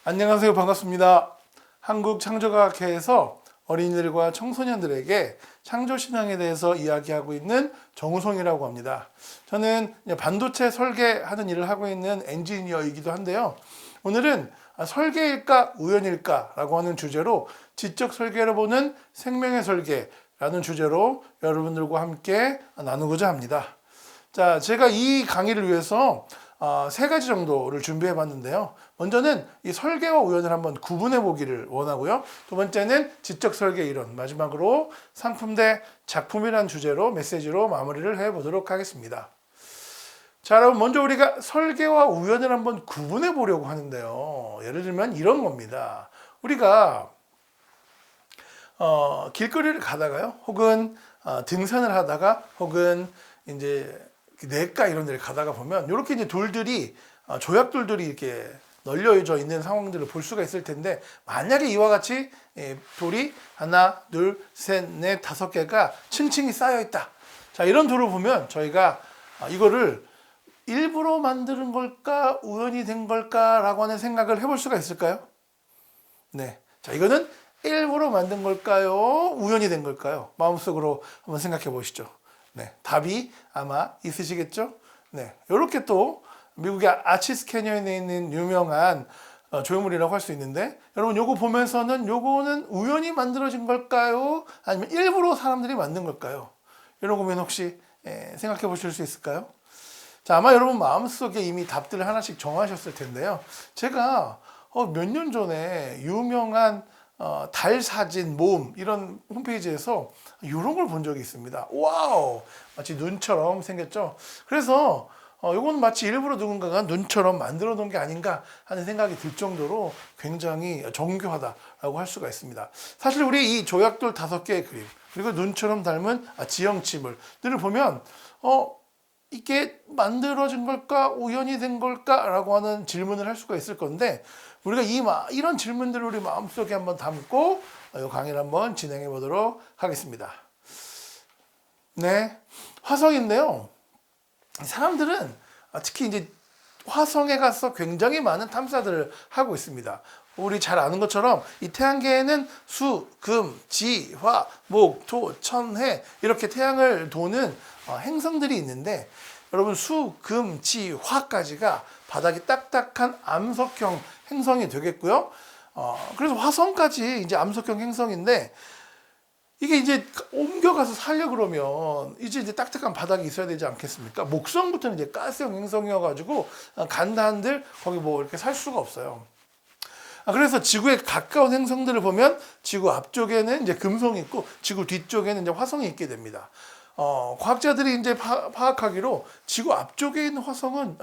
안녕하세요. 반갑습니다. 한국창조과학회에서 어린이들과 청소년들에게 창조신앙에 대해서 이야기하고 있는 정우성이라고 합니다. 저는 반도체 설계하는 일을 하고 있는 엔지니어이기도 한데요. 오늘은 설계일까 우연일까 라고 하는 주제로 지적 설계를 보는 생명의 설계라는 주제로 여러분들과 함께 나누고자 합니다. 자, 제가 이 강의를 위해서 세 가지 정도를 준비해 봤는데요. 먼저는 이 설계와 우연을 한번 구분해 보기를 원하고요. 두 번째는 지적 설계 이론, 마지막으로 상품 대 작품이라는 주제로 메시지로 마무리를 해 보도록 하겠습니다. 자, 여러분 먼저 우리가 설계와 우연을 한번 구분해 보려고 하는데요. 예를 들면 이런 겁니다. 우리가 길거리를 가다가요, 혹은 등산을 하다가, 혹은 이제 냇가 이런 데를 가다가 보면 이렇게 이제 돌들이 조약돌들이 이렇게 널려져 있는 상황들을 볼 수가 있을 텐데, 만약에 이와 같이 돌이 하나, 둘, 셋, 넷, 다섯 개가 층층이 쌓여 있다. 자, 이런 돌을 보면 저희가 이거를 일부러 만드는 걸까, 우연이 된 걸까라고 하는 생각을 해볼 수가 있을까요? 네. 자, 이거는 일부러 만든 걸까요? 우연이 된 걸까요? 마음속으로 한번 생각해 보시죠. 네, 답이 아마 있으시겠죠? 네, 이렇게 또 미국의 아치스 캐니언에 있는 유명한 조형물이라고 할 수 있는데, 여러분 요거 보면서는 요거는 우연히 만들어진 걸까요? 아니면 일부러 사람들이 만든 걸까요? 이런 고민 혹시 생각해 보실 수 있을까요? 자, 아마 여러분 마음속에 이미 답들을 하나씩 정하셨을 텐데요. 제가 몇 년 전에 유명한 달 사진 모음 이런 홈페이지에서 이런 걸 본 적이 있습니다. 와우, 마치 눈처럼 생겼죠. 그래서 이건 마치 일부러 누군가가 눈처럼 만들어 놓은 게 아닌가 하는 생각이 들 정도로 굉장히 정교하다라고 할 수가 있습니다. 사실 우리 이 조약돌 5개의 그림, 그리고 눈처럼 닮은 지형지물들을 보면 이게 만들어진 걸까, 우연이 된 걸까라고 하는 질문을 할 수가 있을 건데, 우리가 이런 질문들을 우리 마음속에 한번 담고 이 강의를 한번 진행해 보도록 하겠습니다. 네, 화성인데요. 사람들은 특히 이제 화성에 가서 굉장히 많은 탐사들을 하고 있습니다. 우리 잘 아는 것처럼 이 태양계에는 수, 금, 지, 화, 목, 토, 천, 해 이렇게 태양을 도는 행성들이 있는데, 여러분 수, 금, 지, 화까지가 바닥이 딱딱한 암석형 행성이 되겠고요. 그래서 화성까지 이제 암석형 행성인데, 이게 이제 옮겨가서 살려 그러면 이제 딱딱한 바닥이 있어야 되지 않겠습니까? 목성부터는 이제 가스형 행성이어가지고 간다 한들 거기 뭐 이렇게 살 수가 없어요. 그래서 지구에 가까운 행성들을 보면 지구 앞쪽에는 이제 금성이 있고 지구 뒤쪽에는 이제 화성이 있게 됩니다. 과학자들이 이제 파악하기로 지구 앞쪽에 있는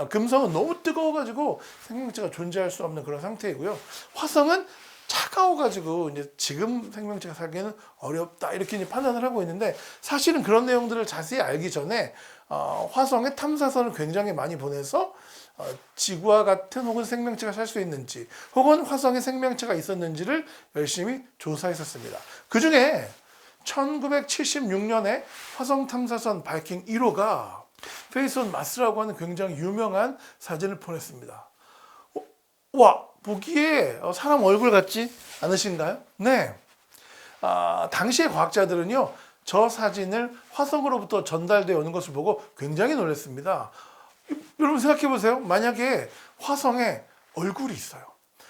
금성은 너무 뜨거워가지고 생명체가 존재할 수 없는 그런 상태이고요. 화성은 차가워가지고 이제 지금 생명체가 살기는 어렵다 이렇게 이제 판단을 하고 있는데, 사실은 그런 내용들을 자세히 알기 전에 화성에 탐사선을 굉장히 많이 보내서 지구와 같은 혹은 생명체가 살 수 있는지, 혹은 화성에 생명체가 있었는지를 열심히 조사했었습니다. 그 중에 1976년에 화성 탐사선 바이킹 1호가 페이스온 마스라고 하는 굉장히 유명한 사진을 보냈습니다. 와, 보기에 사람 얼굴 같지 않으신가요? 네. 당시의 과학자들은요, 저 사진을 화성으로부터 전달되어 오는 것을 보고 굉장히 놀랐습니다. 여러분 생각해 보세요. 만약에 화성에 얼굴이 있어요.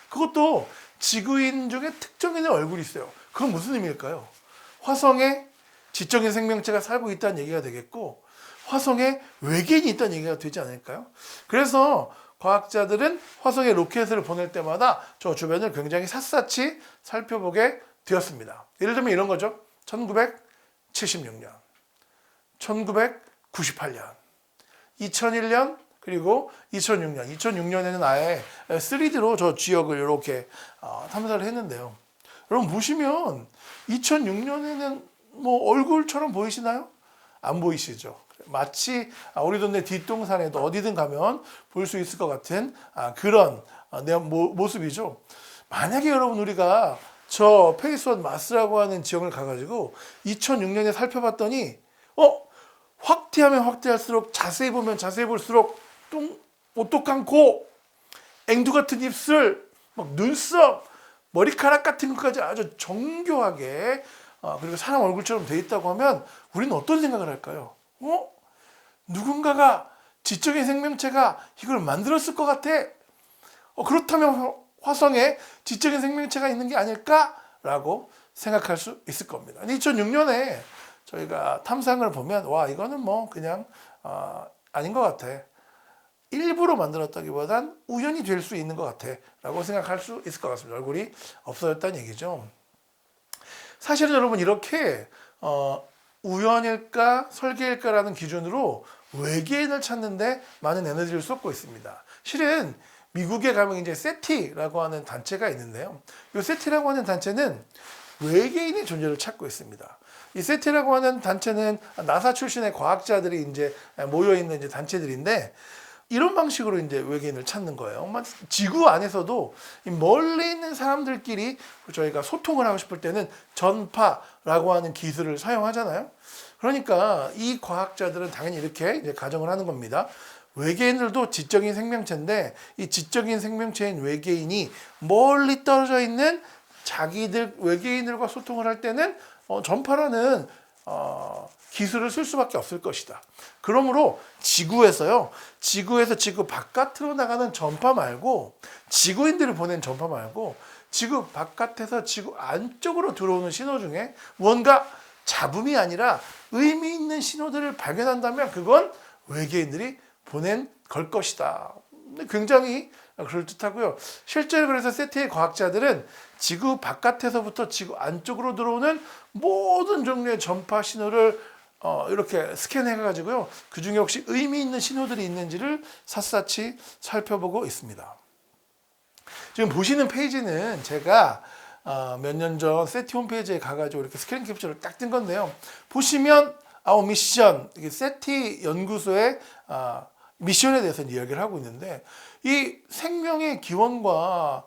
그것도 지구인 중에 특정인의 얼굴이 있어요. 그건 무슨 의미일까요? 화성에 지적인 생명체가 살고 있다는 얘기가 되겠고, 화성에 외계인이 있다는 얘기가 되지 않을까요? 그래서 과학자들은 화성에 로켓을 보낼 때마다 저 주변을 굉장히 샅샅이 살펴보게 되었습니다. 예를 들면 이런 거죠. 1976년, 1998년, 2001년, 그리고 2006년. 2006년에는 아예 3D로 저 지역을 이렇게 탐사를 했는데요. 여러분 보시면 2006년에는 뭐 얼굴처럼 보이시나요? 안 보이시죠? 마치 우리 동네 뒷동산에도 어디든 가면 볼 수 있을 것 같은 그런 모습이죠. 만약에 여러분 우리가 저 페이스온 마스라고 하는 지역을 가가지고 2006년에 살펴봤더니 확대하면 확대할수록, 자세히 보면 자세히 볼수록 오똑한 코, 앵두 같은 입술, 막 눈썹, 머리카락 같은 것까지 아주 정교하게 그리고 사람 얼굴처럼 돼 있다고 하면 우리는 어떤 생각을 할까요? 누군가가 지적인 생명체가 이걸 만들었을 것 같아. 그렇다면 화성에 지적인 생명체가 있는 게 아닐까라고 생각할 수 있을 겁니다. 2006년에 저희가 탐상을 보면 와 이거는 뭐 그냥 아닌 것 같아. 일부러 만들었다기보단 우연이 될 수 있는 것 같아 라고 생각할 수 있을 것 같습니다. 얼굴이 없어졌다는 얘기죠. 사실은 여러분 이렇게 우연일까 설계일까라는 기준으로 외계인을 찾는데 많은 에너지를 쏟고 있습니다. 실은 미국에 가면 이제 세티라고 하는 단체가 있는데요. 이 세티라고 하는 단체는 외계인의 존재를 찾고 있습니다. 이 세티라고 하는 단체는 나사 출신의 과학자들이 이제 모여 있는 이제 단체들인데 이런 방식으로 이제 외계인을 찾는 거예요. 지구 안에서도 멀리 있는 사람들끼리 저희가 소통을 하고 싶을 때는 전파라고 하는 기술을 사용하잖아요. 그러니까 이 과학자들은 당연히 이렇게 이제 가정을 하는 겁니다. 외계인들도 지적인 생명체인데 이 지적인 생명체인 외계인이 멀리 떨어져 있는 자기들 외계인들과 소통을 할 때는 전파라는 기술을 쓸 수밖에 없을 것이다. 그러므로 지구에서 지구 바깥으로 나가는 전파 말고 지구인들을 보낸 전파 말고 지구 바깥에서 지구 안쪽으로 들어오는 신호 중에 뭔가 잡음이 아니라 의미 있는 신호들을 발견한다면 그건 외계인들이 보낸 걸 것이다. 굉장히 그럴듯하고요. 실제로 그래서 세티의 과학자들은 지구 바깥에서부터 지구 안쪽으로 들어오는 모든 종류의 전파 신호를 이렇게 스캔해가지고요. 그 중에 혹시 의미 있는 신호들이 있는지를 샅샅이 살펴보고 있습니다. 지금 보시는 페이지는 제가 몇 년 전 세티 홈페이지에 가가지고 이렇게 스크린 캡처를 딱 뜬 건데요. 보시면 아웃 미션, 세티 연구소의 미션에 대해서 이야기를 하고 있는데 이 생명의 기원과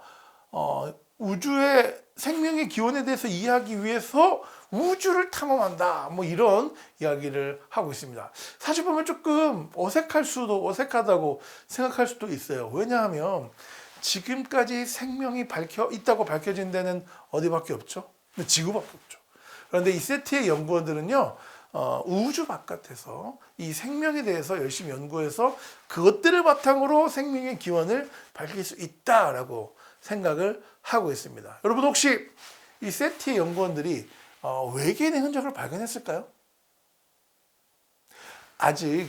우주의 생명의 기원에 대해서 이해하기 위해서 우주를 탐험한다. 뭐 이런 이야기를 하고 있습니다. 사실 보면 조금 어색하다고 생각할 수도 있어요. 왜냐하면 지금까지 생명이 있다고 밝혀진 데는 어디밖에 없죠? 지구밖에 없죠. 그런데 이 세티의 연구원들은요, 우주 바깥에서 이 생명에 대해서 열심히 연구해서 그것들을 바탕으로 생명의 기원을 밝힐 수 있다라고 생각을 하고 있습니다. 여러분 혹시 이 세티의 연구원들이 외계인의 흔적을 발견했을까요? 아직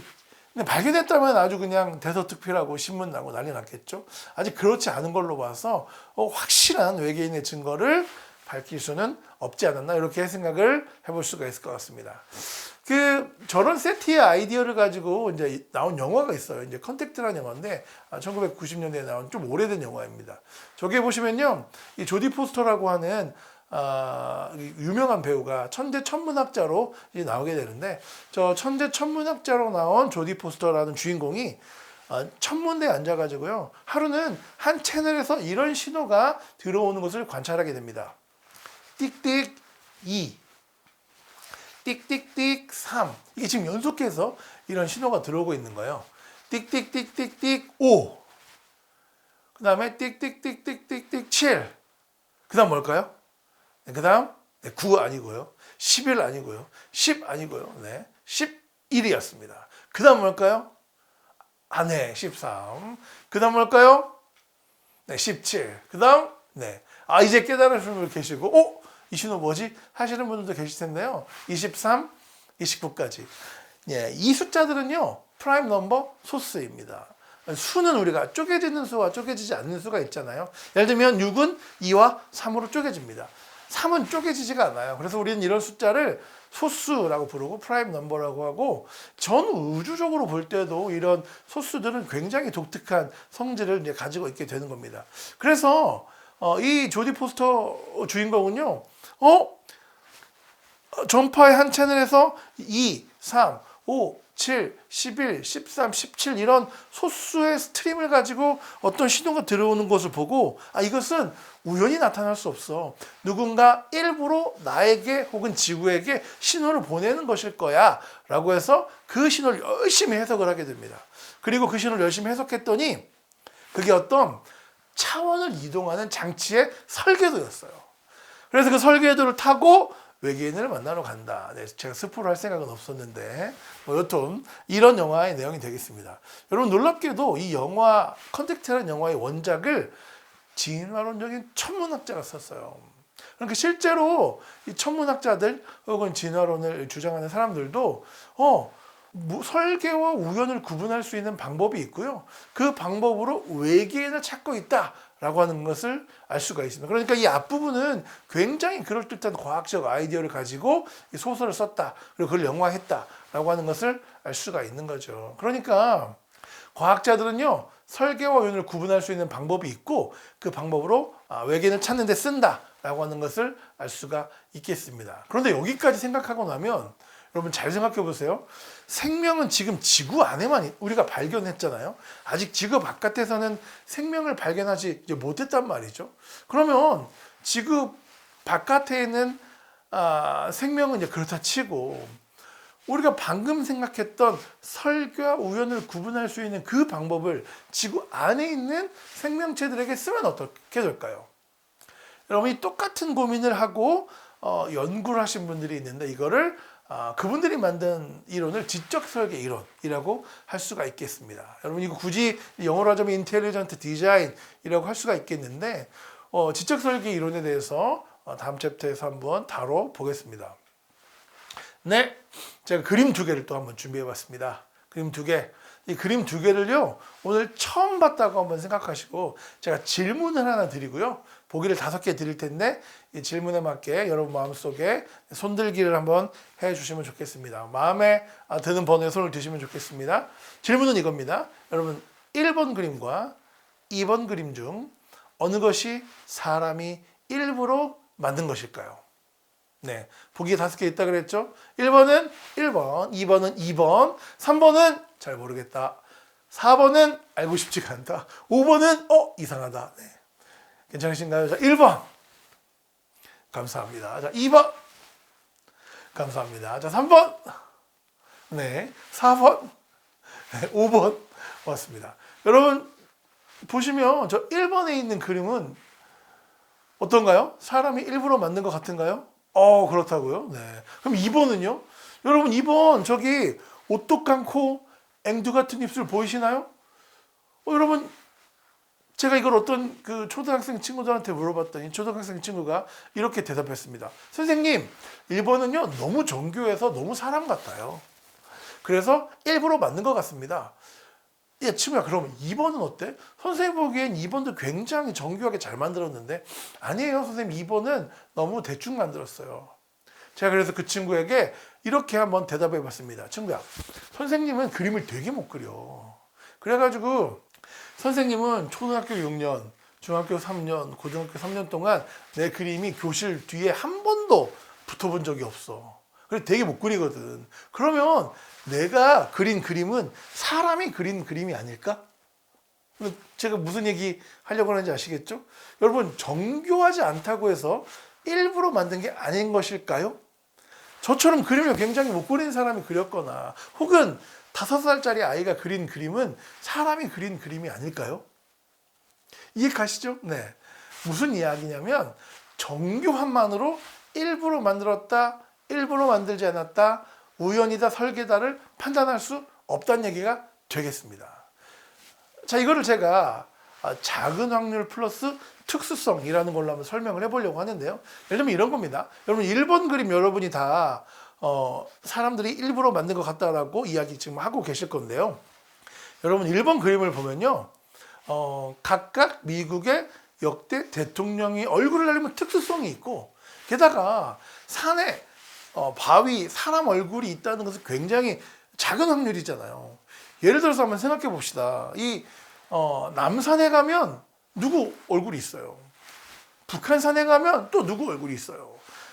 발견했다면 아주 그냥 대서특필하고 신문 나고 난리 났겠죠. 아직 그렇지 않은 걸로 봐서 확실한 외계인의 증거를 밝힐 수는 없지 않았나 이렇게 생각을 해볼 수가 있을 것 같습니다. 저런 세티의 아이디어를 가지고 이제 나온 영화가 있어요. 이제 컨택트라는 영화인데 1990년대에 나온 좀 오래된 영화입니다. 저기에 보시면요, 이 조디 포스터라고 하는 유명한 배우가 천재 천문학자로 이제 나오게 되는데 저 천재 천문학자로 나온 조디 포스터라는 주인공이 천문대에 앉아가지고요 하루는 한 채널에서 이런 신호가 들어오는 것을 관찰하게 됩니다. 띡띡 2, 띡띡띡 3. 이게 지금 연속해서 이런 신호가 들어오고 있는 거예요. 띡띡띡띡띡 5. 그 다음에 띡띡띡띡띡 7. 그 다음 뭘까요? 그 다음 9 아니고요. 11 아니고요. 10 아니고요. 11이었습니다. 그 다음 뭘까요? 13. 그 다음 뭘까요? 17. 그 다음 이제 깨달으신 분 계시고 이 신호 뭐지? 하시는 분들도 계실 텐데요. 23, 29까지. 이 숫자들은요, 프라임 넘버 소스입니다. 수는 우리가 쪼개지는 수와 쪼개지지 않는 수가 있잖아요. 예를 들면 6은 2와 3으로 쪼개집니다. 3은 쪼개지지가 않아요. 그래서 우리는 이런 숫자를 소수라고 부르고 프라임 넘버라고 하고 전 우주적으로 볼 때도 이런 소수들은 굉장히 독특한 성질을 이제 가지고 있게 되는 겁니다. 그래서 이 조디 포스터 주인공은요, 전파의 한 채널에서 2, 3, 5, 7, 11, 13, 17 이런 소수의 스트림을 가지고 어떤 신호가 들어오는 것을 보고 이것은 우연히 나타날 수 없어. 누군가 일부러 나에게 혹은 지구에게 신호를 보내는 것일 거야 라고 해서 그 신호를 열심히 해석을 하게 됩니다. 그리고 그 신호를 열심히 해석했더니 그게 어떤 차원을 이동하는 장치의 설계도였어요. 그래서 그 설계도를 타고 외계인을 만나러 간다. 네, 제가 스포를 할 생각은 없었는데 여튼 이런 영화의 내용이 되겠습니다. 여러분 놀랍게도 이 영화 컨택트라는 영화의 원작을 진화론적인 천문학자가 썼어요. 그러니까 실제로 이 천문학자들 혹은 진화론을 주장하는 사람들도 설계와 우연을 구분할 수 있는 방법이 있고요. 그 방법으로 외계인을 찾고 있다라고 하는 것을 알 수가 있습니다. 그러니까 이 앞부분은 굉장히 그럴듯한 과학적 아이디어를 가지고 이 소설을 썼다. 그리고 그걸 영화했다라고 하는 것을 알 수가 있는 거죠. 그러니까 과학자들은요. 설계와 우연을 구분할 수 있는 방법이 있고 그 방법으로 외계인을 찾는 데 쓴다라고 하는 것을 알 수가 있겠습니다. 그런데 여기까지 생각하고 나면 여러분 잘 생각해 보세요. 생명은 지금 지구 안에만 우리가 발견했잖아요. 아직 지구 바깥에서는 생명을 발견하지 이제 못했단 말이죠. 그러면 지구 바깥에 있는 생명은 이제 그렇다 치고 우리가 방금 생각했던 설계와 우연을 구분할 수 있는 그 방법을 지구 안에 있는 생명체들에게 쓰면 어떻게 될까요? 여러분 이 똑같은 고민을 하고 연구를 하신 분들이 있는데 이거를 그분들이 만든 이론을 지적 설계 이론이라고 할 수가 있겠습니다. 여러분 이거 굳이 영어로 하자면 인텔리전트 디자인이라고 할 수가 있겠는데 지적 설계 이론에 대해서 다음 챕터에서 한번 다뤄보겠습니다. 네, 제가 그림 2개를 또 한번 준비해봤습니다. 그림 2개. 이 그림 2개를요 오늘 처음 봤다고 한번 생각하시고 제가 질문을 하나 드리고요. 보기를 5개 드릴 텐데 이 질문에 맞게 여러분 마음속에 손들기를 한번 해주시면 좋겠습니다. 마음에 드는 번호에 손을 드시면 좋겠습니다. 질문은 이겁니다. 여러분 1번 그림과 2번 그림 중 어느 것이 사람이 일부러 만든 것일까요? 네, 보기 5개 있다 그랬죠? 1번은 1번, 2번은 2번, 3번은 잘 모르겠다. 4번은 알고 싶지가 않다. 5번은 이상하다. 네. 괜찮으신가요? 자, 1번. 감사합니다. 자, 2번. 감사합니다. 자, 3번. 네. 4번. 네, 5번. 맞습니다. 여러분, 보시면 저 1번에 있는 그림은 어떤가요? 사람이 일부러 만든 것 같은가요? 그렇다고요? 네. 그럼 2번은요? 여러분, 2번, 저기, 오똑한 코, 앵두 같은 입술 보이시나요? 여러분, 제가 이걸 어떤 그 초등학생 친구들한테 물어봤더니 초등학생 친구가 이렇게 대답했습니다. 선생님, 1번은요, 너무 정교해서 너무 사람 같아요. 그래서 일부러 만든 것 같습니다. 예, 친구야, 그럼 2번은 어때? 선생님 보기엔 2번도 굉장히 정교하게 잘 만들었는데 아니에요, 선생님 2번은 너무 대충 만들었어요. 제가 그래서 그 친구에게 이렇게 한번 대답해 봤습니다. 친구야, 선생님은 그림을 되게 못 그려. 그래가지고 선생님은 초등학교 6년, 중학교 3년, 고등학교 3년 동안 내 그림이 교실 뒤에 한 번도 붙어본 적이 없어. 그래 되게 못 그리거든. 그러면 내가 그린 그림은 사람이 그린 그림이 아닐까? 제가 무슨 얘기 하려고 하는지 아시겠죠? 여러분, 정교하지 않다고 해서 일부러 만든 게 아닌 것일까요? 저처럼 그림을 굉장히 못 그린 사람이 그렸거나 혹은 5살짜리 아이가 그린 그림은 사람이 그린 그림이 아닐까요? 이해 가시죠? 네. 무슨 이야기냐면 정교함만으로 일부러 만들었다, 일부러 만들지 않았다, 우연이다, 설계다를 판단할 수 없다는 얘기가 되겠습니다. 자, 이거를 제가 작은 확률 플러스 특수성이라는 걸로 한번 설명을 해보려고 하는데요. 예를 들면 이런 겁니다. 여러분 1번 그림 여러분이 다 사람들이 일부러 만든 것 같다라고 이야기 지금 하고 계실 건데요. 여러분 1번 그림을 보면요. 각각 미국의 역대 대통령이 얼굴을 날리면 특수성이 있고 게다가 산에 바위, 사람 얼굴이 있다는 것은 굉장히 작은 확률이잖아요. 예를 들어서 한번 생각해 봅시다. 이 남산에 가면 누구 얼굴이 있어요. 북한산에 가면 또 누구 얼굴이 있어요.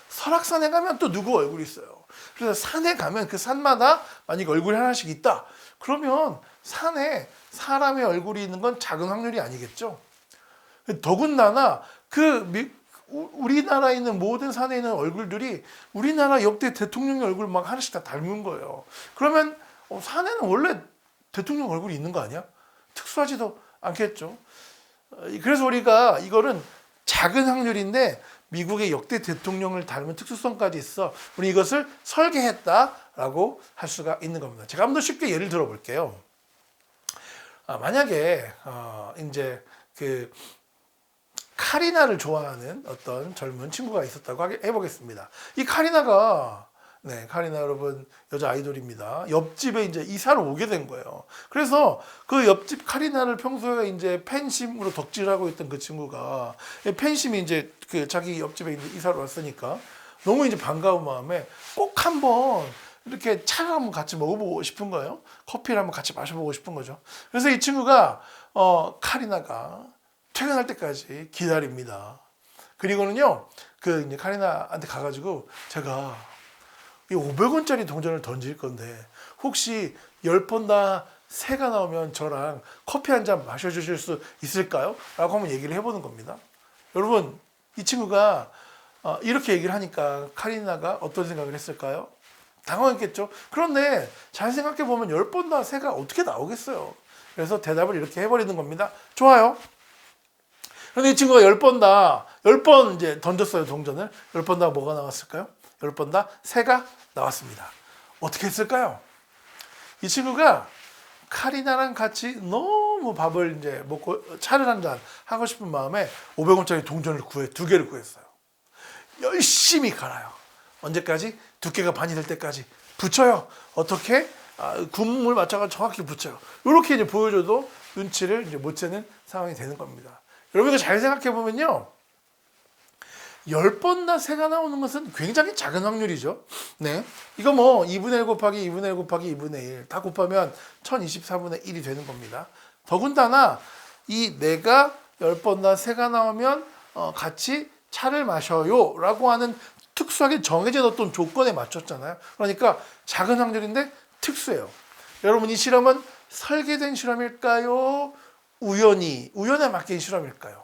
설악산에 가면 또 누구 얼굴이 있어요. 그래서 산에 가면 그 산마다 만약에 얼굴이 하나씩 있다. 그러면 산에 사람의 얼굴이 있는 건 작은 확률이 아니겠죠. 더군다나 우리나라에 있는 모든 산에 있는 얼굴들이 우리나라 역대 대통령의 얼굴 막 하나씩 다 닮은 거예요. 그러면 산에는 원래 대통령 얼굴이 있는 거 아니야? 특수하지도 않겠죠. 그래서 우리가 이거는 작은 확률인데 미국의 역대 대통령을 닮은 특수성까지 있어. 우리 이것을 설계했다라고 할 수가 있는 겁니다. 제가 한번 더 쉽게 예를 들어 볼게요. 만약에 이제 그 카리나를 좋아하는 어떤 젊은 친구가 있었다고 해보겠습니다. 이 카리나가 카리나 여러분 여자 아이돌입니다. 옆집에 이제 이사를 오게 된 거예요. 그래서 그 옆집 카리나를 평소에 이제 팬심으로 덕질하고 있던 그 친구가 팬심이 이제 그 자기 옆집에 이제 이사를 왔으니까 너무 이제 반가운 마음에 꼭 한번 이렇게 차를 한번 같이 먹어보고 싶은 거예요. 커피를 한번 같이 마셔보고 싶은 거죠. 그래서 이 친구가 카리나가 퇴근할 때까지 기다립니다. 그리고는요, 그 이제 카리나한테 가가지고 제가 이 500원짜리 동전을 던질 건데 혹시 10번 다 새가 나오면 저랑 커피 한 잔 마셔주실 수 있을까요? 라고 한번 얘기를 해보는 겁니다. 여러분, 이 친구가 이렇게 얘기를 하니까 카리나가 어떤 생각을 했을까요? 당황했겠죠. 그런데 잘 생각해보면 10번 다 새가 어떻게 나오겠어요. 그래서 대답을 이렇게 해버리는 겁니다. 좋아요. 그런데 이 친구가 10번 이제 던졌어요, 동전을. 10번 다 뭐가 나왔을까요? 10번 다 새가 나왔습니다. 어떻게 했을까요? 이 친구가 카리나랑 같이 너무 밥을 이제 먹고 차를 한 잔 하고 싶은 마음에 500원짜리 동전을 2개를 구했어요. 열심히 갈아요. 언제까지? 두께가 반이 될 때까지 붙여요. 어떻게? 구멍을 맞춰서 정확히 붙여요. 이렇게 이제 보여줘도 눈치를 이제 못 채는 상황이 되는 겁니다. 여러분 이거 잘 생각해 보면요. 10번 다 새가 나오는 것은 굉장히 작은 확률이죠. 네. 이거 뭐 2분의 1 곱하기 2분의 1 곱하기 2분의 1 다 곱하면 1024분의 1이 되는 겁니다. 더군다나 이 내가 10번 다 새가 나오면 같이 차를 마셔요 라고 하는 특수하게 정해진 어떤 조건에 맞췄잖아요. 그러니까 작은 확률인데 특수해요. 여러분 이 실험은 설계된 실험일까요? 우연에 맡긴 실험일까요?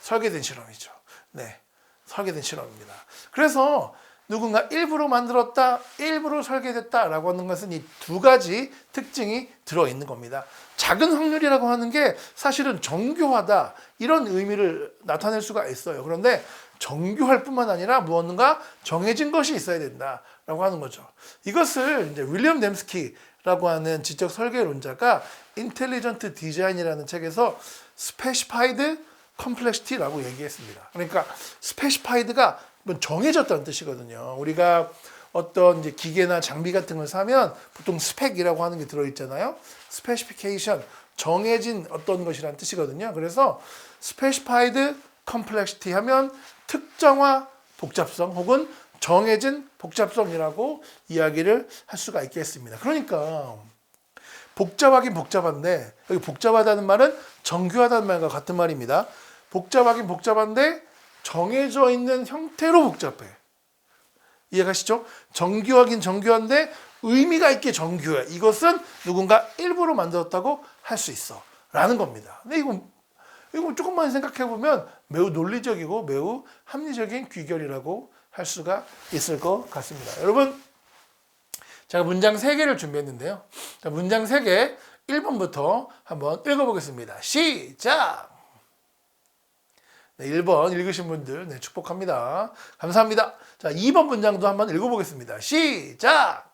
설계된 실험이죠. 네, 설계된 실험입니다. 그래서 누군가 일부러 만들었다, 일부러 설계됐다라고 하는 것은 이 두 가지 특징이 들어있는 겁니다. 작은 확률이라고 하는 게 사실은 정교하다 이런 의미를 나타낼 수가 있어요. 그런데 정교할 뿐만 아니라 무언가 정해진 것이 있어야 된다라고 하는 거죠. 이것을 이제 윌리엄 뎀스키라고 하는 지적 설계론자가 인텔리전트 디자인이라는 책에서 스페시파이드 컴플렉시티라고 얘기했습니다. 그러니까 스페시파이드가 정해졌다는 뜻이거든요. 우리가 어떤 이제 기계나 장비 같은 걸 사면 보통 스펙이라고 하는 게 들어있잖아요. 스페시피케이션, 정해진 어떤 것이라는 뜻이거든요. 그래서 스페시파이드 컴플렉시티 하면 특정화 복잡성 혹은 정해진 복잡성이라고 이야기를 할 수가 있겠습니다. 그러니까 복잡하긴 복잡한데 여기 복잡하다는 말은 정교하다는 말과 같은 말입니다. 복잡하긴 복잡한데 정해져 있는 형태로 복잡해. 이해가시죠? 정교하긴 정교한데 의미가 있게 정교해. 이것은 누군가 일부러 만들었다고 할 수 있어. 라는 겁니다. 근데 이거 조금만 생각해 보면 매우 논리적이고 매우 합리적인 귀결이라고 할 수가 있을 것 같습니다. 여러분, 제가 문장 3개를 준비했는데요. 문장 3개 1번부터 한번 읽어보겠습니다. 시작! 네, 1번 읽으신 분들 축복합니다. 감사합니다. 자, 2번 문장도 한번 읽어보겠습니다. 시작!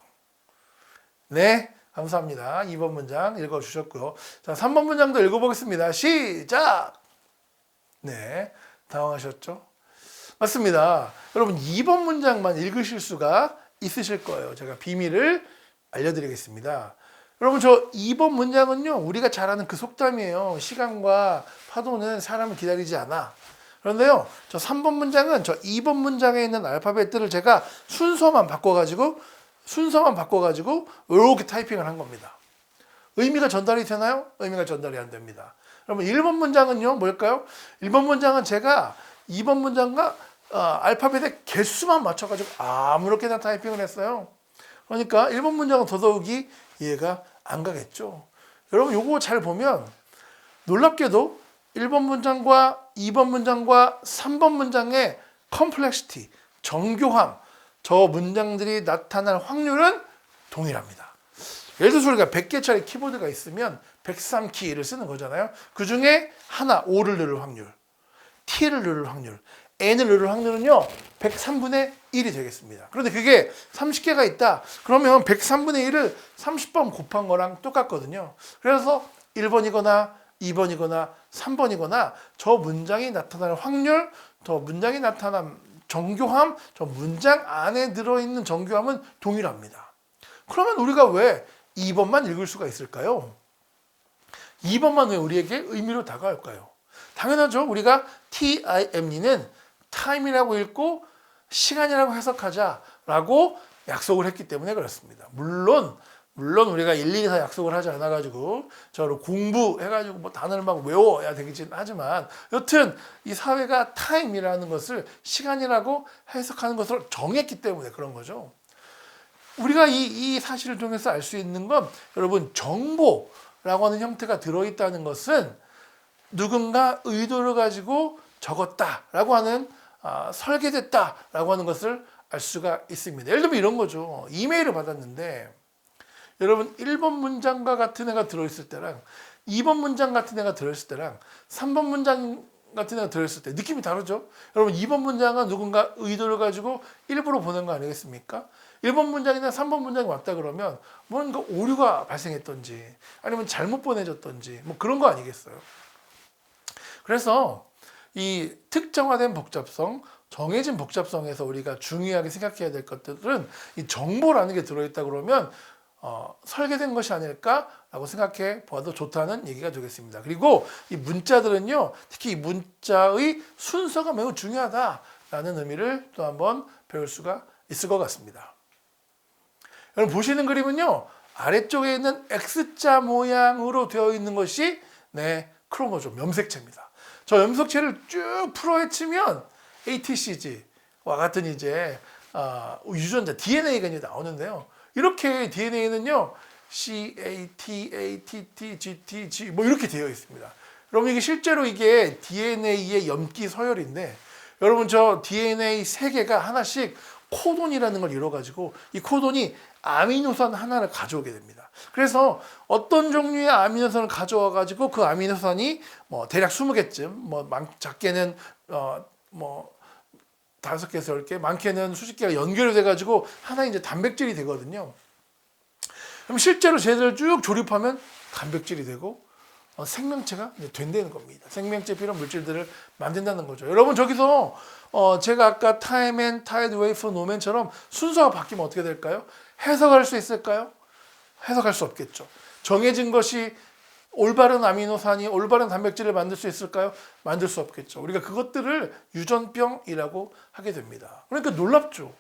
네, 감사합니다. 2번 문장 읽어주셨고요. 자, 3번 문장도 읽어보겠습니다. 시작! 네, 당황하셨죠? 맞습니다. 여러분 2번 문장만 읽으실 수가 있으실 거예요. 제가 비밀을 알려드리겠습니다. 여러분 저 2번 문장은요. 우리가 잘 아는 그 속담이에요. 시간과 파도는 사람을 기다리지 않아. 그런데요. 저 3번 문장은 저 2번 문장에 있는 알파벳들을 제가 순서만 바꿔가지고 이렇게 타이핑을 한 겁니다. 의미가 전달이 되나요? 의미가 전달이 안 됩니다. 여러분 1번 문장은요. 뭘까요? 1번 문장은 제가 2번 문장과 알파벳의 개수만 맞춰가지고 아무렇게나 타이핑을 했어요. 그러니까 1번 문장은 더더욱이 이해가 안 가겠죠. 여러분 요거 잘 보면 놀랍게도 1번 문장과 2번 문장과 3번 문장의 컴플렉시티, 정교함, 저 문장들이 나타날 확률은 동일합니다. 예를 들어서 우리가 100개짜리 키보드가 있으면 103키를 쓰는 거잖아요. 그 중에 하나 O를 누를 확률, T를 누를 확률, N을 누를 확률은요 103분의 1이 되겠습니다. 그런데 그게 30개가 있다. 그러면 103분의 1을 30번 곱한 거랑 똑같거든요. 그래서 1번이거나 2번이거나 3번이거나 저 문장이 나타날 확률, 저 문장이 나타난 정교함, 저 문장 안에 들어있는 정교함은 동일합니다. 그러면 우리가 왜 2번만 읽을 수가 있을까요? 2번만 왜 우리에게 의미로 다가올까요? 당연하죠. 우리가 TIME는 time이라고 읽고 시간이라고 해석하자라고 약속을 했기 때문에 그렇습니다. 물론 우리가 일일이 다 약속을 하지 않아가지고 저를 공부해가지고 뭐 단어를 막 외워야 되긴 하지만 여튼 이 사회가 time이라는 것을 시간이라고 해석하는 것으로 정했기 때문에 그런 거죠. 우리가 이 사실을 통해서 알 수 있는 건 여러분 정보라고 하는 형태가 들어있다는 것은 누군가 의도를 가지고 적었다라고 하는 설계됐다라고 하는 것을 알 수가 있습니다. 예를 들면 이런 거죠. 이메일을 받았는데 여러분 1번 문장과 같은 애가 들어있을 때랑 2번 문장 같은 애가 들어있을 때랑 3번 문장 같은 애가 들어있을 때 느낌이 다르죠. 여러분 2번 문장은 누군가 의도를 가지고 일부러 보낸 거 아니겠습니까? 1번 문장이나 3번 문장이 왔다 그러면 뭔가 오류가 발생했던지 아니면 잘못 보내졌던지 뭐 그런 거 아니겠어요. 그래서 이 특정화된 복잡성, 정해진 복잡성에서 우리가 중요하게 생각해야 될 것들은 이 정보라는 게 들어있다 그러면 설계된 것이 아닐까라고 생각해 봐도 좋다는 얘기가 되겠습니다. 그리고 이 문자들은요, 특히 이 문자의 순서가 매우 중요하다라는 의미를 또 한번 배울 수가 있을 것 같습니다. 여러분 보시는 그림은요, 아래쪽에 있는 X자 모양으로 되어 있는 것이 그런 거죠. 염색체입니다. 저 염색체를 쭉 풀어헤치면 ATCG와 같은 이제 유전자 DNA가 이제 나오는데요. 이렇게 DNA는요, CATATTGTG 뭐 이렇게 되어 있습니다. 여러분 이게 실제로 이게 DNA의 염기 서열인데 여러분 저 DNA 3개가 하나씩 코돈이라는 걸 이뤄가지고 이 코돈이 아미노산 하나를 가져오게 됩니다. 그래서 어떤 종류의 아미노산을 가져와가지고 그 아미노산이 뭐 대략 20개쯤 뭐 작게는 뭐 5개에서 10개, 많게는 수십 개가 연결이 돼가지고 하나의 이제 단백질이 되거든요. 그럼 실제로 쟤들을 쭉 조립하면 단백질이 되고 생명체가 된다는 겁니다. 생명체 필요한 물질들을 만든다는 거죠. 여러분 저기서 제가 아까 타임앤 타이드 웨이프 노맨처럼 순서가 바뀌면 어떻게 될까요? 해석할 수 있을까요? 해석할 수 없겠죠. 정해진 것이 올바른 아미노산이 올바른 단백질을 만들 수 있을까요? 만들 수 없겠죠. 우리가 그것들을 유전병이라고 하게 됩니다. 그러니까 놀랍죠.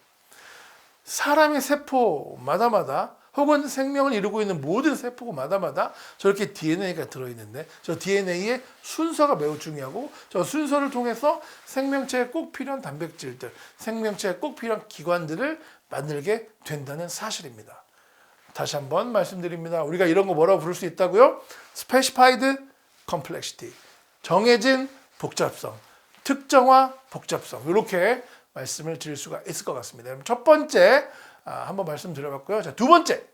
사람의 세포마다마다 혹은 생명을 이루고 있는 모든 세포마다마다 저렇게 DNA가 들어있는데 저 DNA의 순서가 매우 중요하고 저 순서를 통해서 생명체에 꼭 필요한 단백질들, 생명체에 꼭 필요한 기관들을 만들게 된다는 사실입니다. 다시 한번 말씀드립니다. 우리가 이런 거 뭐라고 부를 수 있다고요? Specified Complexity, 정해진 복잡성, 특정화 복잡성, 이렇게 말씀을 드릴 수가 있을 것 같습니다. 첫 번째 한번 말씀드려봤고요. 자, 두 번째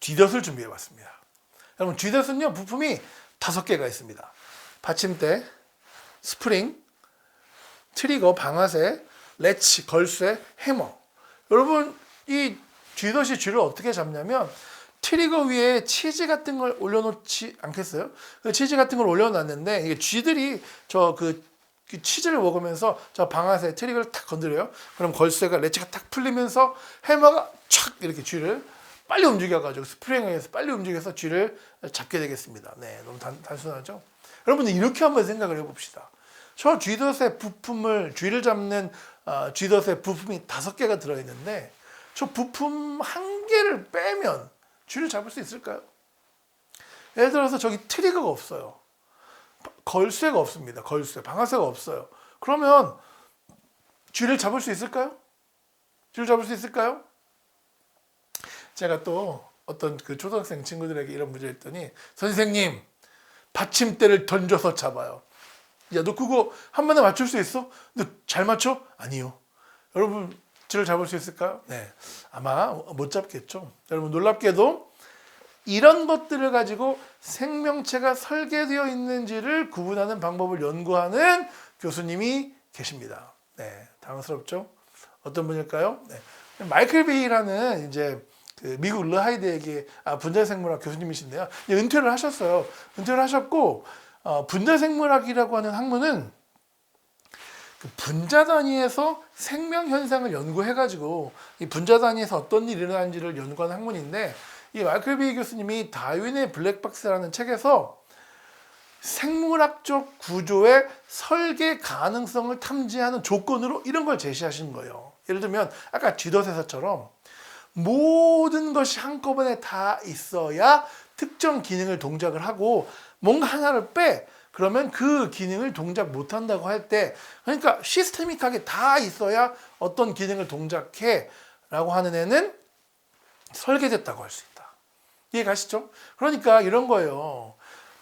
쥐덫을 준비해봤습니다. 여러분 쥐덫은요 부품이 5개가 있습니다. 받침대, 스프링, 트리거, 방아쇠, 레치, 걸쇠, 해머. 여러분 이 쥐덫이 쥐를 어떻게 잡냐면 트리거 위에 치즈 같은 걸 올려놓지 않겠어요? 그 치즈 같은 걸 올려놨는데 이게 쥐들이 그 치즈를 먹으면서 저 방아쇠 트리거를 탁 건드려요. 그럼 걸쇠가 레치가 탁 풀리면서 해머가 촥 이렇게 쥐를 빨리 움직여가지고 스프링에 의해서 빨리 움직여서 쥐를 잡게 되겠습니다. 네, 너무 단순하죠? 여러분들 이렇게 한번 생각을 해봅시다. 저 쥐덫의 부품을 쥐를 잡는 쥐덫의 부품이 5개가 들어있는데 저 부품 한 개를 빼면 쥐를 잡을 수 있을까요? 예를 들어서 저기 트리거가 없어요. 걸쇠가 없습니다. 걸쇠, 방아쇠가 없어요. 그러면 쥐를 잡을 수 있을까요? 쥐를 잡을 수 있을까요? 제가 또 어떤 그 초등학생 친구들에게 이런 문제를 했더니 선생님 받침대를 던져서 잡아요. 야, 너 그거 한 번에 맞출 수 있어? 너 잘 맞춰? 아니요. 여러분 줄을 잡을 수 있을까요? 네, 아마 못 잡겠죠. 여러분 놀랍게도 이런 것들을 가지고 생명체가 설계되어 있는지를 구분하는 방법을 연구하는 교수님이 계십니다. 네, 당황스럽죠? 어떤 분일까요? 네, 마이클 베이라는 이제 그 미국 르하이드에게 분자생물학 교수님이신데요. 은퇴를 하셨어요. 은퇴를 하셨고 분자생물학이라고 하는 학문은 그 분자 단위에서 생명 현상을 연구해가지고 이 분자 단위에서 어떤 일이 일어나는지를 연구하는 학문인데 이 마이클 베이 교수님이 다윈의 블랙박스라는 책에서 생물학적 구조의 설계 가능성을 탐지하는 조건으로 이런 걸 제시하신 거예요. 예를 들면 아까 쥐덫에서처럼 모든 것이 한꺼번에 다 있어야 특정 기능을 동작을 하고 뭔가 하나를 빼 그러면 그 기능을 동작 못한다고 할 때 그러니까 시스테믹하게 다 있어야 어떤 기능을 동작해 라고 하는 애는 설계됐다고 할 수 있다. 이해 가시죠? 그러니까 이런 거예요.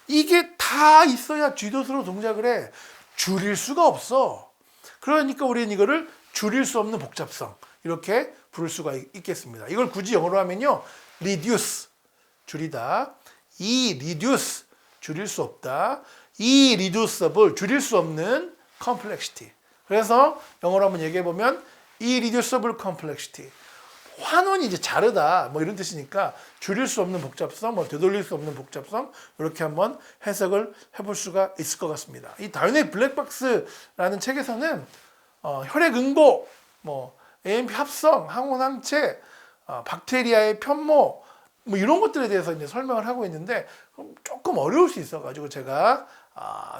이게 다 있어야 쥐덫으로 동작을 해. 줄일 수가 없어. 그러니까 우리는 이거를 줄일 수 없는 복잡성 이렇게 부를 수가 있겠습니다. 이걸 굳이 영어로 하면요. reduce, 줄이다. reduce, 줄일 수 없다. irreducible, 줄일 수 없는 complexity. 그래서 영어로 한번 얘기해 보면 irreducible complexity. 환원이 이제 자르다 뭐 이런 뜻이니까 줄일 수 없는 복잡성, 뭐 되돌릴 수 없는 복잡성 이렇게 한번 해석을 해볼 수가 있을 것 같습니다. 이 다윈의 블랙박스라는 책에서는 혈액 응고, 뭐 AMP 합성, 항원 항체, 박테리아의 편모 뭐 이런 것들에 대해서 이제 설명을 하고 있는데 조금 어려울 수 있어가지고 제가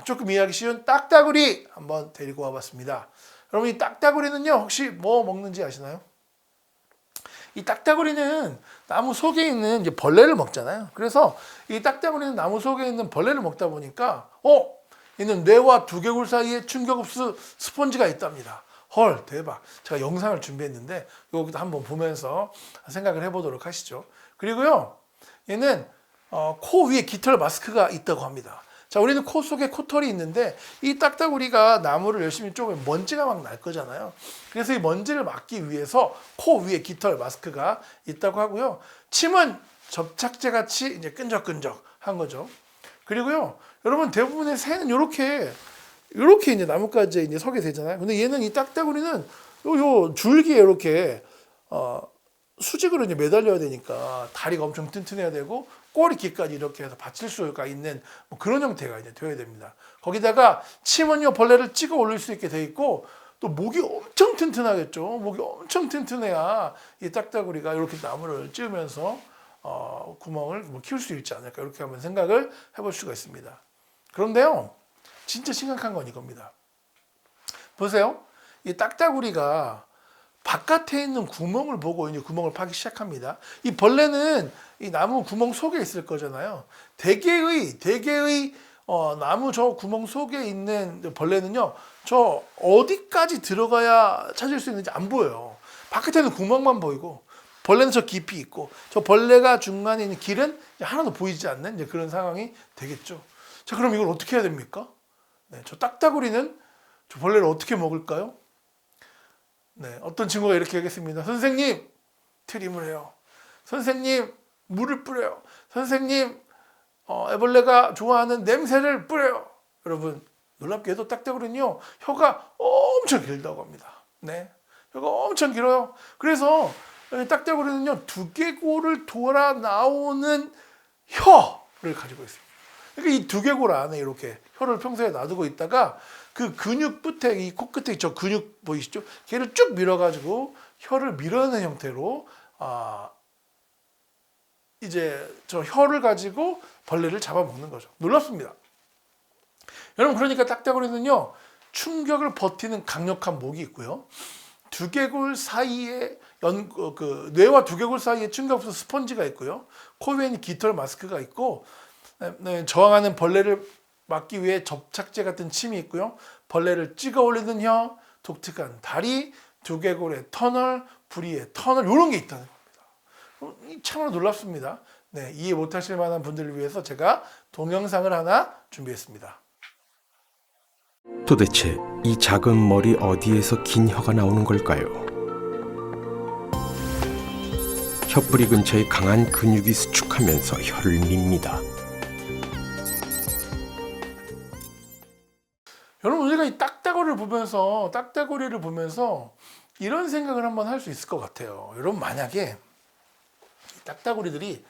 조금 이해하기 쉬운 딱따구리 한번 데리고 와봤습니다. 여러분 이 딱따구리는요 혹시 뭐 먹는지 아시나요? 이 딱따구리는 나무 속에 있는 이제 벌레를 먹잖아요. 그래서 이 딱따구리는 나무 속에 있는 벌레를 먹다 보니까 얘는 뇌와 두개골 사이에 충격흡수 스펀지가 있답니다. 헐 대박. 제가 영상을 준비했는데 이것도 한번 보면서 생각을 해보도록 하시죠. 그리고요 얘는 코 위에 깃털 마스크가 있다고 합니다. 자, 우리는 코 속에 코털이 있는데 이 딱따구리가 나무를 열심히 쪼개면 먼지가 막 날 거잖아요. 그래서 이 먼지를 막기 위해서 코 위에 깃털 마스크가 있다고 하고요. 침은 접착제 같이 이제 끈적끈적한 거죠. 그리고요, 여러분 대부분의 새는 이렇게 이제 나뭇가지에 이제 서게 되잖아요. 근데 얘는 이 딱따구리는 요 줄기에 이렇게 수직으로 이제 매달려야 되니까 다리가 엄청 튼튼해야 되고 꼬리끼까지 이렇게 해서 받칠 수가 있는 뭐 그런 형태가 이제 되어야 됩니다. 거기다가 침은요 벌레를 찍어 올릴 수 있게 돼 있고 또 목이 엄청 튼튼하겠죠. 목이 엄청 튼튼해야 이 딱따구리가 이렇게 나무를 찌우면서 구멍을 뭐 키울 수 있지 않을까 이렇게 한번 생각을 해볼 수가 있습니다. 그런데요, 진짜 심각한 건 이겁니다. 보세요, 이 딱따구리가 바깥에 있는 구멍을 보고 이제 구멍을 파기 시작합니다. 이 벌레는 이 나무 구멍 속에 있을 거잖아요. 대개의 나무 저 구멍 속에 있는 벌레는요, 저 어디까지 들어가야 찾을 수 있는지 안 보여요. 바깥에는 구멍만 보이고 벌레는 저 깊이 있고 저 벌레가 중간에 있는 길은 하나도 보이지 않는 이제 그런 상황이 되겠죠. 자, 그럼 이걸 어떻게 해야 됩니까? 네, 저 딱따구리는 저 벌레를 어떻게 먹을까요? 네, 어떤 친구가 이렇게 하겠습니다. 선생님, 트림을 해요. 선생님, 물을 뿌려요. 선생님, 애벌레가 좋아하는 냄새를 뿌려요. 여러분, 놀랍게도 딱따구리는요, 혀가 엄청 길다고 합니다. 네, 혀가 엄청 길어요. 그래서 딱따구리는요, 두개골을 돌아 나오는 혀를 가지고 있습니다. 그러니까 이 두개골 안에 이렇게 혀를 평소에 놔두고 있다가 그 근육 끝에, 이 코끝에 저 근육 보이시죠? 걔를 쭉 밀어가지고 혀를 밀어내는 형태로 이제 저 혀를 가지고 벌레를 잡아먹는 거죠. 놀랍습니다. 여러분, 그러니까 딱따구리는요, 충격을 버티는 강력한 목이 있고요. 두개골 사이에 뇌와 두개골 사이에 충격흡수 스펀지가 있고요. 코 위에는 깃털 마스크가 있고, 저항하는 벌레를 막기 위해 접착제 같은 침이 있고요. 벌레를 찍어 올리는 혀, 독특한 다리, 두개골의 터널, 부리의 터널 이런 게 있다는 겁니다. 참으로 놀랍습니다. 네, 이해 못하실 만한 분들을 위해서 제가 동영상을 하나 준비했습니다. 도대체 이 작은 머리 어디에서 긴 혀가 나오는 걸까요? 혀뿌리 근처에 강한 근육이 수축하면서 혀를 밉니다. 여러분, 우리가 이 딱따구리를 보면서 이런 생각을 한번 할 수 있을 것 같아요. 여러분, 만약에 딱따구리들이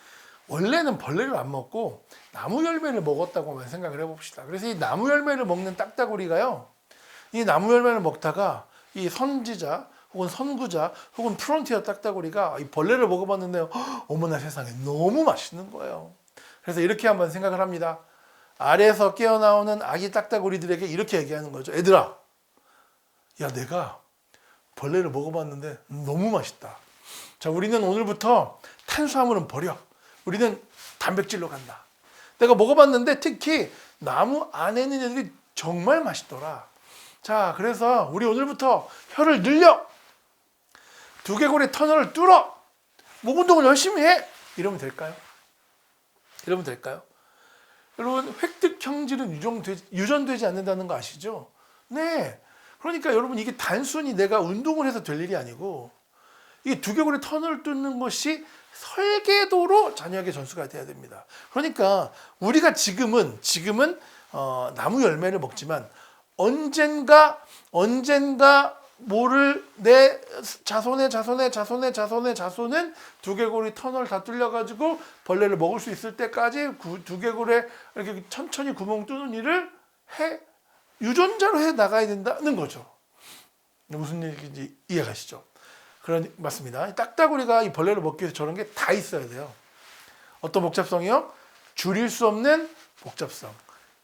원래는 벌레를 안 먹고 나무 열매를 먹었다고만 생각을 해봅시다. 그래서 이 나무 열매를 먹는 딱따구리가요, 이 나무 열매를 먹다가 이 선지자 혹은 선구자 혹은 프론티어 딱따구리가 이 벌레를 먹어봤는데요, 어머나 세상에 너무 맛있는 거예요. 그래서 이렇게 한번 생각을 합니다. 아래에서 깨어나오는 아기 딱따구리들에게 이렇게 얘기하는 거죠. 얘들아, 야, 내가 벌레를 먹어봤는데 너무 맛있다. 자, 우리는 오늘부터 탄수화물은 버려. 우리는 단백질로 간다. 내가 먹어봤는데 특히 나무 안에 있는 애들이 정말 맛있더라. 자, 그래서 우리 오늘부터 혀를 늘려. 두개골의 터널을 뚫어. 목 운동을 열심히 해. 이러면 될까요? 이러면 될까요? 여러분, 획득 형질은 유전되지 않는다는 거 아시죠? 네. 그러니까 여러분, 이게 단순히 내가 운동을 해서 될 일이 아니고 이 두개골의 터널을 뚫는 것이 설계도로 자녀에게 전수가 돼야 됩니다. 그러니까 우리가 지금은 나무 열매를 먹지만 언젠가 모를 내 자손의 두개골이 터널 다 뚫려가지고 벌레를 먹을 수 있을 때까지 두개골에 이렇게 천천히 구멍 뚫는 일을 유전자로 해 나가야 된다는 거죠. 무슨 얘기인지 이해가시죠? 맞습니다. 딱따구리가 이 벌레를 먹기 위해서 저런 게 다 있어야 돼요. 어떤 복잡성이요? 줄일 수 없는 복잡성.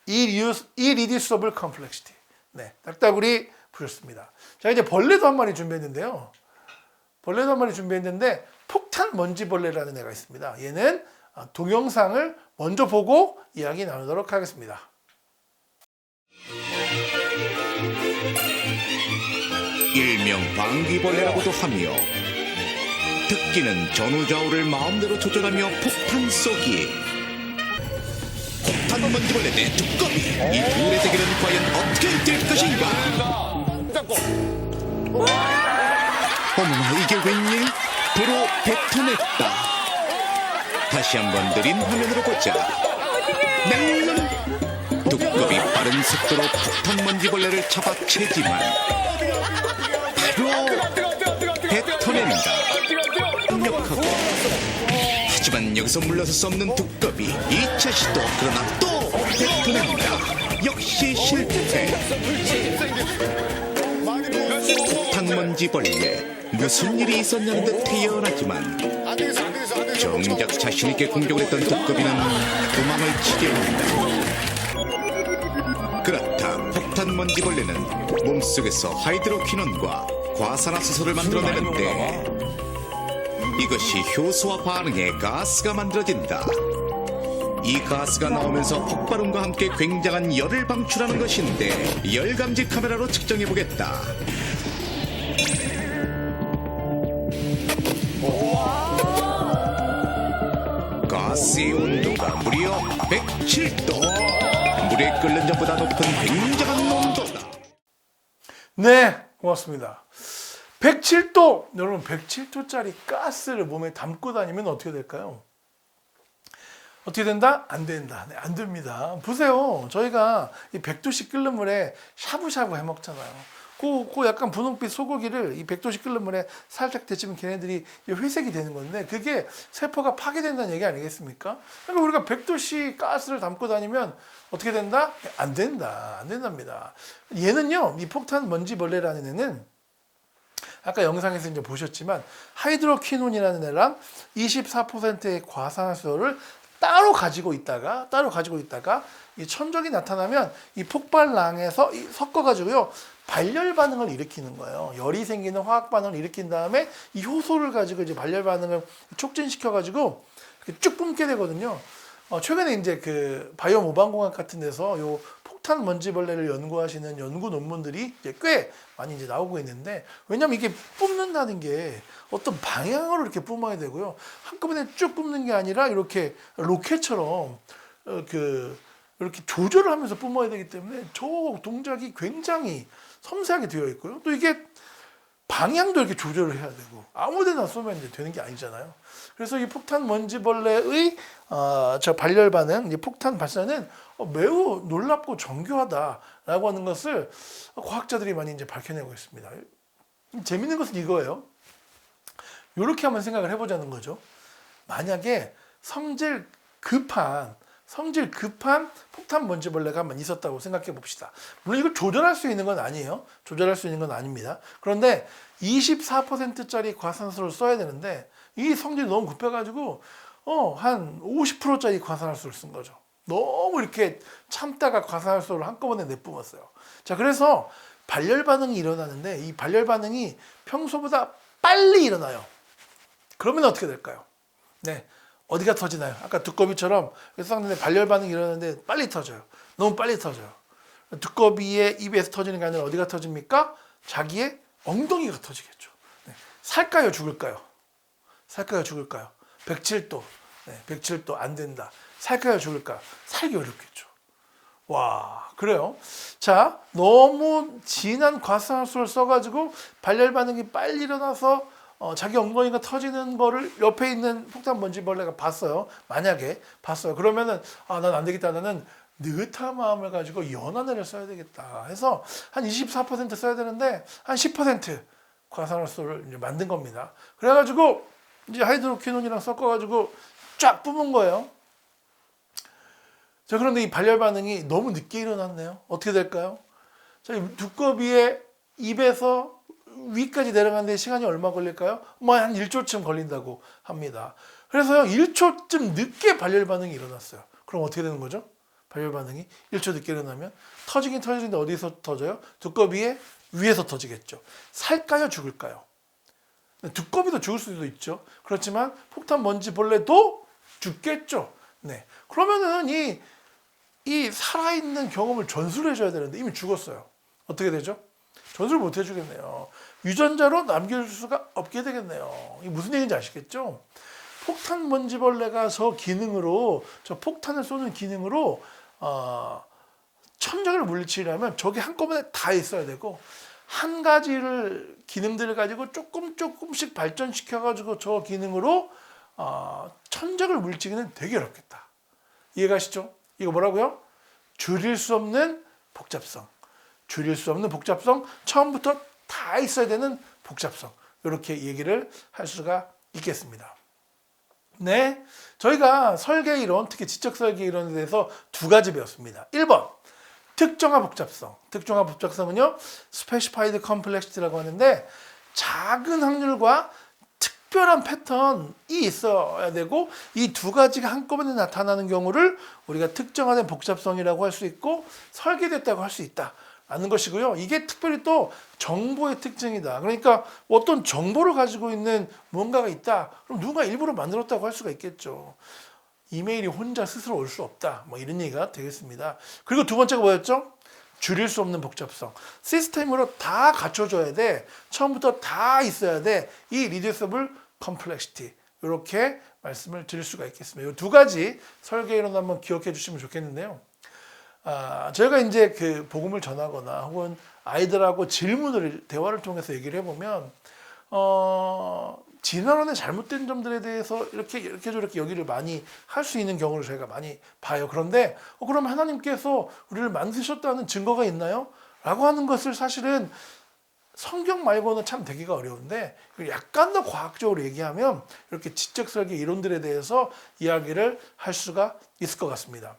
irreducible complexity. 네, 딱따구리 보셨습니다. 자, 이제 벌레도 한 마리 준비했는데요. 폭탄 먼지벌레라는 애가 있습니다. 얘는 동영상을 먼저 보고 이야기 나누도록 하겠습니다. 일명 방귀벌레라고도 하며 특기는 전후좌우를 마음대로 조절하며 폭탄 쏘기. 폭탄 먼지벌레 대 두꺼비, 이 둘의 대결은 과연 어떻게 될 것인가? 어머나, 이게 웬일? 도로 뱉어냈다. 다시 한번 느린 화면으로 보자. 두꺼비 빠른 속도로 폭탄 먼지벌레를 잡아채지만 바로 뱉어낸다. 강력하고. 하지만 여기서 물러설 수 없는 두꺼비. 2차 시도. 그러나 또 뱉어낸다. 역시 실패. 폭탄 먼지벌레. 무슨 일이 있었냐는 듯 태연하지만 정작 자신있게 공격을 했던 두꺼비는 도망을 치게 한다. 그렇다. 폭탄 먼지벌레는 몸속에서 하이드로퀴논과 과산화수소를 만들어내는데 이것이 효소와 반응해 가스가 만들어진다. 이 가스가 나오면서 폭발음과 함께 굉장한 열을 방출하는 것인데 열감지 카메라로 측정해보겠다. 가스의 온도가 무려 107도. 물에 끓는 것보다 높은 굉장한 온도다. 네, 고맙습니다. 107도! 여러분, 107도짜리 가스를 몸에 담고 다니면 어떻게 될까요? 어떻게 된다? 안 된다. 네, 안 됩니다. 보세요. 저희가 이 100도씨 끓는 물에 샤브샤브 해 먹잖아요. 그 약간 분홍빛 소고기를 이 100도씨 끓는 물에 살짝 데치면 걔네들이 회색이 되는 건데 그게 세포가 파괴된다는 얘기 아니겠습니까? 그러니까 우리가 100도씨 가스를 담고 다니면 어떻게 된다? 안 된다. 안 된답니다. 얘는요, 이 폭탄 먼지벌레라는 애는 아까 영상에서 이제 보셨지만 하이드로퀴논이라는 애랑 24%의 과산화수소를 따로 가지고 있다가 이 천적이 나타나면 이 폭발랑에서 섞어가지고요 발열 반응을 일으키는 거예요. 열이 생기는 화학 반응을 일으킨 다음에 이 효소를 가지고 이제 발열 반응을 촉진시켜가지고 쭉 뿜게 되거든요. 최근에 이제 그 바이오 모방공학 같은 데서 요 폭탄 먼지벌레를 연구하시는 연구 논문들이 이제 꽤 많이 이제 나오고 있는데, 왜냐면 이게 뿜는다는 게 어떤 방향으로 이렇게 뿜어야 되고요. 한꺼번에 쭉 뿜는 게 아니라 이렇게 로켓처럼 이렇게 조절을 하면서 뿜어야 되기 때문에 저 동작이 굉장히 섬세하게 되어 있고요. 또 이게 방향도 이렇게 조절을 해야 되고 아무데나 쏘면 이제 되는 게 아니잖아요. 그래서 이 폭탄 먼지벌레의 저 발열 반응, 이 폭탄 발사는 매우 놀랍고 정교하다라고 하는 것을 과학자들이 많이 이제 밝혀내고 있습니다. 재밌는 것은 이거예요. 이렇게 한번 생각을 해보자는 거죠. 만약에 성질 급한 폭탄 먼지벌레가 한번 있었다고 생각해 봅시다. 물론 이걸 조절할 수 있는 건 아니에요. 조절할 수 있는 건 아닙니다. 그런데 24%짜리 과산화수를 써야 되는데 이 성질이 너무 급해가지고 한 50%짜리 과산화수를 쓴 거죠. 너무 이렇게 참다가 과산화수를 한꺼번에 내뿜었어요. 자, 그래서 발열 반응이 일어나는데 이 발열 반응이 평소보다 빨리 일어나요. 그러면 어떻게 될까요? 네, 어디가 터지나요? 아까 두꺼비처럼 쐈는데 발열 반응이 일어나는데 빨리 터져요. 너무 빨리 터져요. 두꺼비의 입에서 터지는 게 아니라 어디가 터집니까? 자기의 엉덩이가 터지겠죠. 네. 살까요? 죽을까요? 살까요? 죽을까요? 107도. 네, 107도 안 된다. 살까요? 죽을까요? 살기 어렵겠죠. 와, 그래요. 자, 너무 진한 과산화수를 써가지고 발열 반응이 빨리 일어나서 자기 엉덩이가 터지는 거를 옆에 있는 폭탄 먼지벌레가 봤어요. 만약에 봤어요. 그러면은 난 안 되겠다. 나는 느긋한 마음을 가지고 연한 애를 써야 되겠다 해서 한 24% 써야 되는데 한 10% 과산화수를 이제 만든 겁니다. 그래가지고 이제 하이드로퀴논이랑 섞어가지고 쫙 뿜은 거예요. 자, 그런데 이 발열 반응이 너무 늦게 일어났네요. 어떻게 될까요? 자, 이 두꺼비의 입에서 위까지 내려가는데 시간이 얼마 걸릴까요? 한 1초쯤 걸린다고 합니다. 그래서요, 1초쯤 늦게 발열 반응이 일어났어요. 그럼 어떻게 되는 거죠? 발열 반응이 1초 늦게 일어나면 터지긴 터지는데 어디서 터져요? 두꺼비의 위에서 터지겠죠. 살까요? 죽을까요? 두꺼비도 죽을 수도 있죠. 그렇지만 폭탄 먼지벌레도 죽겠죠. 네. 그러면은 이 살아있는 경험을 전수를 해줘야 되는데 이미 죽었어요. 어떻게 되죠? 전수를 못 해주겠네요. 유전자로 남겨줄 수가 없게 되겠네요. 이게 무슨 얘기인지 아시겠죠? 폭탄 먼지벌레가 저 폭탄을 쏘는 기능으로 천적을 물리치려면 저게 한꺼번에 다 있어야 되고 한 가지를 기능들을 가지고 조금씩 발전시켜가지고 저 기능으로 천적을 물리치기는 되게 어렵겠다. 이해가시죠? 이거 뭐라고요? 줄일 수 없는 복잡성. 줄일 수 없는 복잡성, 처음부터 다 있어야 되는 복잡성. 이렇게 얘기를 할 수가 있겠습니다. 네, 저희가 설계 이론, 특히 지적 설계 이론에 대해서 두 가지 배웠습니다. 1번, 특정화 복잡성. 특정화 복잡성은요, Specified Complexity라고 하는데 작은 확률과 특별한 패턴이 있어야 되고 이 두 가지가 한꺼번에 나타나는 경우를 우리가 특정화된 복잡성이라고 할 수 있고 설계됐다고 할 수 있다. 라는 것이고요. 이게 특별히 또 정보의 특징이다. 그러니까 어떤 정보를 가지고 있는 무언가가 있다. 그럼 누가 일부러 만들었다고 할 수가 있겠죠. 이메일이 혼자 스스로 올 수 없다. 뭐 이런 얘기가 되겠습니다. 그리고 두 번째가 뭐였죠? 줄일 수 없는 복잡성. 시스템으로 다 갖춰줘야 돼. 처음부터 다 있어야 돼. 이 reducible complexity. 이렇게 말씀을 드릴 수가 있겠습니다. 이 두 가지 설계 이론 한번 기억해 주시면 좋겠는데요. 저희가 이제 그 복음을 전하거나 혹은 아이들하고 대화를 통해서 얘기를 해보면, 진화론의 잘못된 점들에 대해서 이렇게 저렇게 얘기를 많이 할 수 있는 경우를 저희가 많이 봐요. 그런데, 그럼 하나님께서 우리를 만드셨다는 증거가 있나요? 라고 하는 것을 사실은 성경 말고는 참 되기가 어려운데, 약간 더 과학적으로 얘기하면 이렇게 지적 설계 이론들에 대해서 이야기를 할 수가 있을 것 같습니다.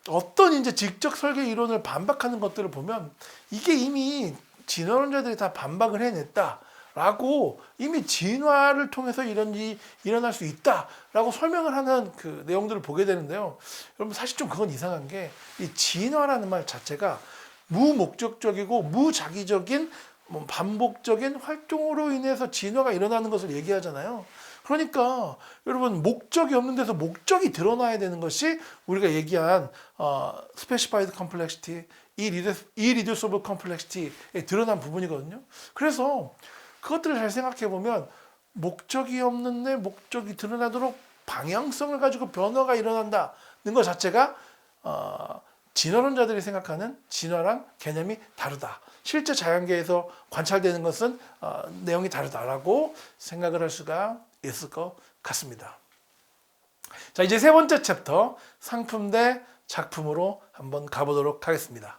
어떤 이제 지적 설계 이론을 반박하는 것들을 보면 이게 이미 진화론자들이 다 반박을 해냈다라고 이미 진화를 통해서 이런 일이 일어날 수 있다라고 설명을 하는 그 내용들을 보게 되는데요. 여러분 사실 좀 그건 이상한 게 이 진화라는 말 자체가 무목적적이고 무자기적인 반복적인 활동으로 인해서 진화가 일어나는 것을 얘기하잖아요. 그러니까 여러분 목적이 없는 데서 목적이 드러나야 되는 것이 우리가 얘기한 Specified Complexity, Irreducible Complexity에 드러난 부분이거든요. 그래서 그것들을 잘 생각해 보면 목적이 없는데 목적이 드러나도록 방향성을 가지고 변화가 일어난다는 것 자체가 진화론자들이 생각하는 진화랑 개념이 다르다. 실제 자연계에서 관찰되는 것은 내용이 다르다라고 생각을 할 수가 있을 것 같습니다. 자, 이제 세 번째 챕터 상품 대 작품으로 한번 가보도록 하겠습니다.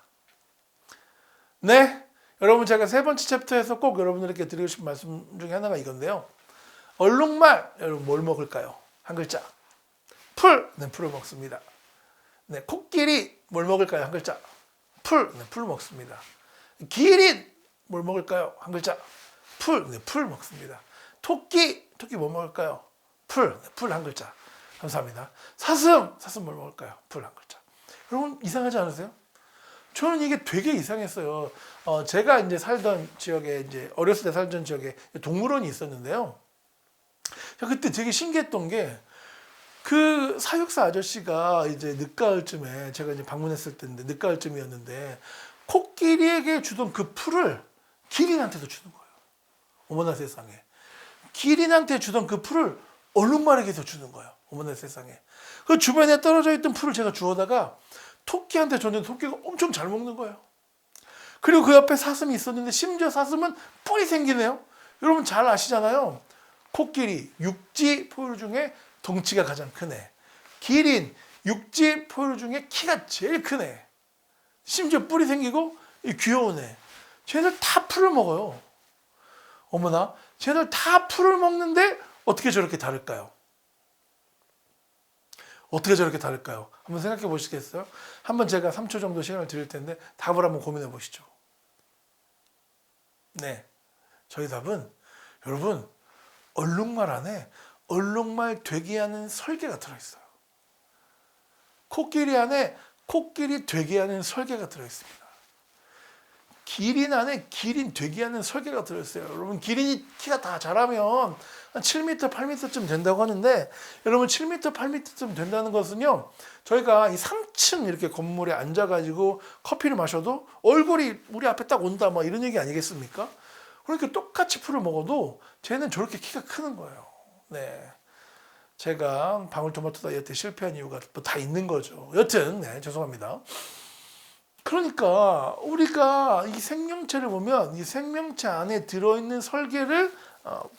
네, 여러분 제가 세 번째 챕터에서 꼭 여러분들에게 드리고 싶은 말씀 중에 하나가 이건데요. 얼룩말, 여러분 뭘 먹을까요? 한 글자. 풀, 네, 풀을 먹습니다. 네, 코끼리 뭘 먹을까요? 한 글자. 풀, 네, 풀 먹습니다. 기린 뭘 먹을까요? 한 글자. 풀, 네, 풀 먹습니다. 토끼 뭐 먹을까요? 풀, 네, 풀 한 글자. 감사합니다. 사슴 뭘 먹을까요? 풀 한 글자. 여러분 이상하지 않으세요? 저는 이게 되게 이상했어요. 제가 이제 살던 지역에 이제 어렸을 때 살던 지역에 동물원이 있었는데요. 그때 되게 신기했던 게 그 사육사 아저씨가 이제 늦가을쯤에 제가 이제 방문했을 때인데 늦가을쯤이었는데 코끼리에게 주던 그 풀을 기린한테도 주는 거예요. 어머나 세상에. 기린한테 주던 그 풀을 얼룩말에게도 주는 거예요. 어머나 세상에. 그 주변에 떨어져 있던 풀을 제가 주워다가 토끼한테 줬는데 토끼가 엄청 잘 먹는 거예요. 그리고 그 옆에 사슴이 있었는데 심지어 사슴은 뿔이 생기네요. 여러분 잘 아시잖아요. 코끼리, 육지 포유 중에 덩치가 가장 큰 애. 기린, 육지 포유 중에 키가 제일 큰 애. 심지어 뿔이 생기고 귀여운 애. 쟤네들 다 풀을 먹어요. 어머나, 쟤네들 다 풀을 먹는데 어떻게 저렇게 다를까요? 어떻게 저렇게 다를까요? 한번 생각해 보시겠어요? 한번 제가 3초 정도 시간을 드릴 텐데 답을 한번 고민해 보시죠. 네, 저희 답은 여러분 얼룩말 안에 얼룩말 되게 하는 설계가 들어있어요. 코끼리 안에 코끼리 되게 하는 설계가 들어있습니다. 기린 안에 기린 되게 하는 설계가 들어있어요. 여러분 기린이 키가 다 자라면 한 7m, 8m쯤 된다고 하는데 여러분 7m, 8m쯤 된다는 것은요. 저희가 이 3층 이렇게 건물에 앉아가지고 커피를 마셔도 얼굴이 우리 앞에 딱 온다 뭐 이런 얘기 아니겠습니까? 그러니까 똑같이 풀을 먹어도 쟤는 저렇게 키가 크는 거예요. 네, 제가 방울토마토 다이어트에 실패한 이유가 뭐 다 있는 거죠. 여튼 네, 죄송합니다. 그러니까 우리가 이 생명체를 보면 이 생명체 안에 들어있는 설계를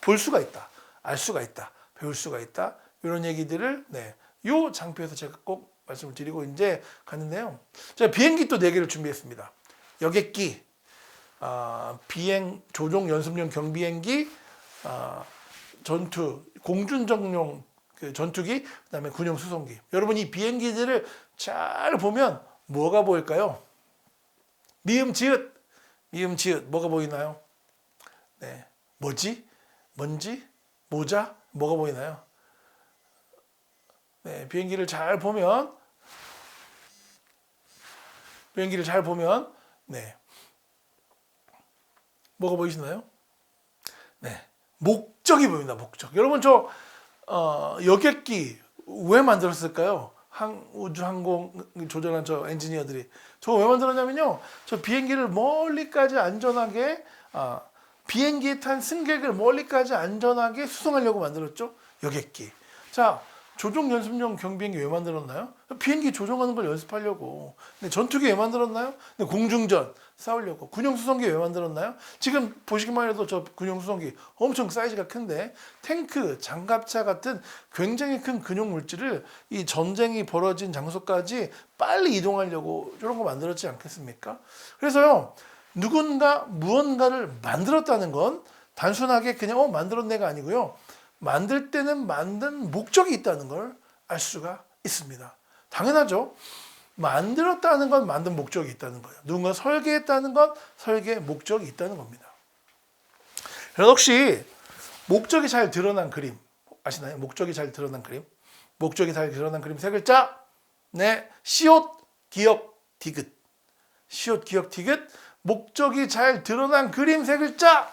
볼 수가 있다, 알 수가 있다, 배울 수가 있다 이런 얘기들을 네, 요 장표에서 제가 꼭 말씀을 드리고 이제 갔는데요. 제가 비행기 또 4개를 준비했습니다. 여객기, 비행 조종 연습용 경비행기, 전투 공준정용 그 전투기, 그다음에 군용 수송기. 여러분 이 비행기들을 잘 보면 뭐가 보일까요? 미음 지읒 뭐가 보이나요? 네, 뭐지? 뭔지? 모자? 뭐가 보이나요? 네, 비행기를 잘 보면 네, 뭐가 보이시나요? 네, 목적이 보입니다. 목적. 여러분 저 여객기 왜 만들었을까요? 우주항공 조종한 저 엔지니어들이 저거 왜 만들었냐면요. 저 비행기를 멀리까지 안전하게 비행기에 탄 승객을 멀리까지 안전하게 수송하려고 만들었죠. 여객기. 자, 조종 연습용 경비행기 왜 만들었나요? 비행기 조종하는 걸 연습하려고. 근데 전투기 왜 만들었나요? 근데 공중전 싸우려고. 군용 수송기 왜 만들었나요? 지금 보시기만 해도 저 군용 수송기 엄청 사이즈가 큰데 탱크, 장갑차 같은 굉장히 큰 근용 물질을 이 전쟁이 벌어진 장소까지 빨리 이동하려고 이런 거 만들었지 않겠습니까? 그래서요. 누군가 무언가를 만들었다는 건 단순하게 그냥 만들었네가 아니고요. 만들 때는 만든 목적이 있다는 걸 알 수가 있습니다. 당연하죠. 만들었다는 건 만든 목적이 있다는 거예요. 누군가 설계했다는 건 설계의 목적이 있다는 겁니다. 그래서 혹시 목적이 잘 드러난 그림 아시나요? 목적이 잘 드러난 그림. 목적이 잘 드러난 그림 세 글자. 네, 시옷, 기역, 디귿. 시옷, 기역, 디귿. 목적이 잘 드러난 그림 세 글자.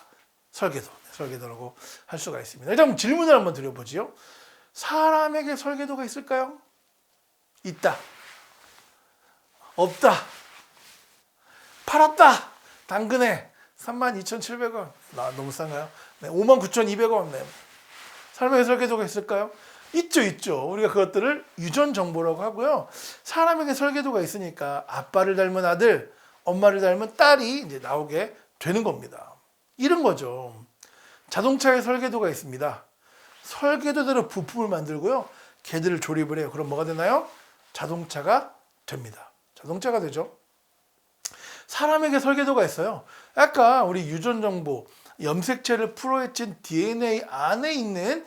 설계도라고 할 수가 있습니다. 일단 질문을 한번 드려보지요. 사람에게 설계도가 있을까요? 있다. 없다. 팔았다. 당근에 32,700원. 너무 싼가요? 네, 59,200원. 네. 사람에게 설계도가 있을까요? 있죠. 우리가 그것들을 유전 정보라고 하고요. 사람에게 설계도가 있으니까 아빠를 닮은 아들, 엄마를 닮은 딸이 이제 나오게 되는 겁니다. 이런 거죠. 자동차에 설계도가 있습니다. 설계도대로 부품을 만들고요. 걔들을 조립을 해요. 그럼 뭐가 되나요? 자동차가 됩니다. 자동차가 되죠. 사람에게 설계도가 있어요. 아까 우리 유전 정보, 염색체를 풀어헤친 DNA 안에 있는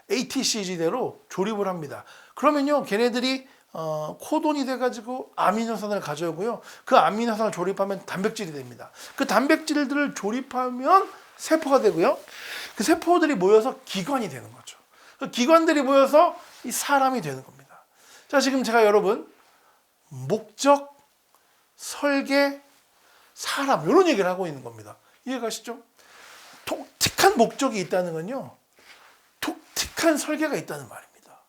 ATCG대로 조립을 합니다. 그러면요, 걔네들이 코돈이 돼가지고 아미노산을 가져오고요. 그 아미노산을 조립하면 단백질이 됩니다. 그 단백질들을 조립하면 세포가 되고요. 그 세포들이 모여서 기관이 되는 거죠. 그 기관들이 모여서 이 사람이 되는 겁니다. 자, 지금 제가 여러분 목적, 설계, 사람 이런 얘기를 하고 있는 겁니다. 이해가시죠? 독특한 목적이 있다는 건요, 독특한 설계가 있다는 말입니다.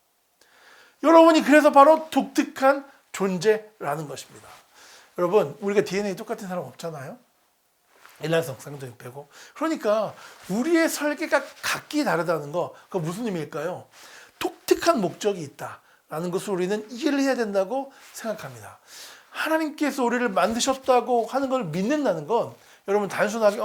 여러분이 그래서 바로 독특한 존재라는 것입니다. 여러분, 우리가 DNA 똑같은 사람 없잖아요. 일란성 쌍둥이 빼고. 그러니까 우리의 설계가 각기 다르다는 거, 그거 무슨 의미일까요? 독특한 목적이 있다라는 것을 우리는 이해를 해야 된다고 생각합니다. 하나님께서 우리를 만드셨다고 하는 걸 믿는다는 건 여러분 단순하게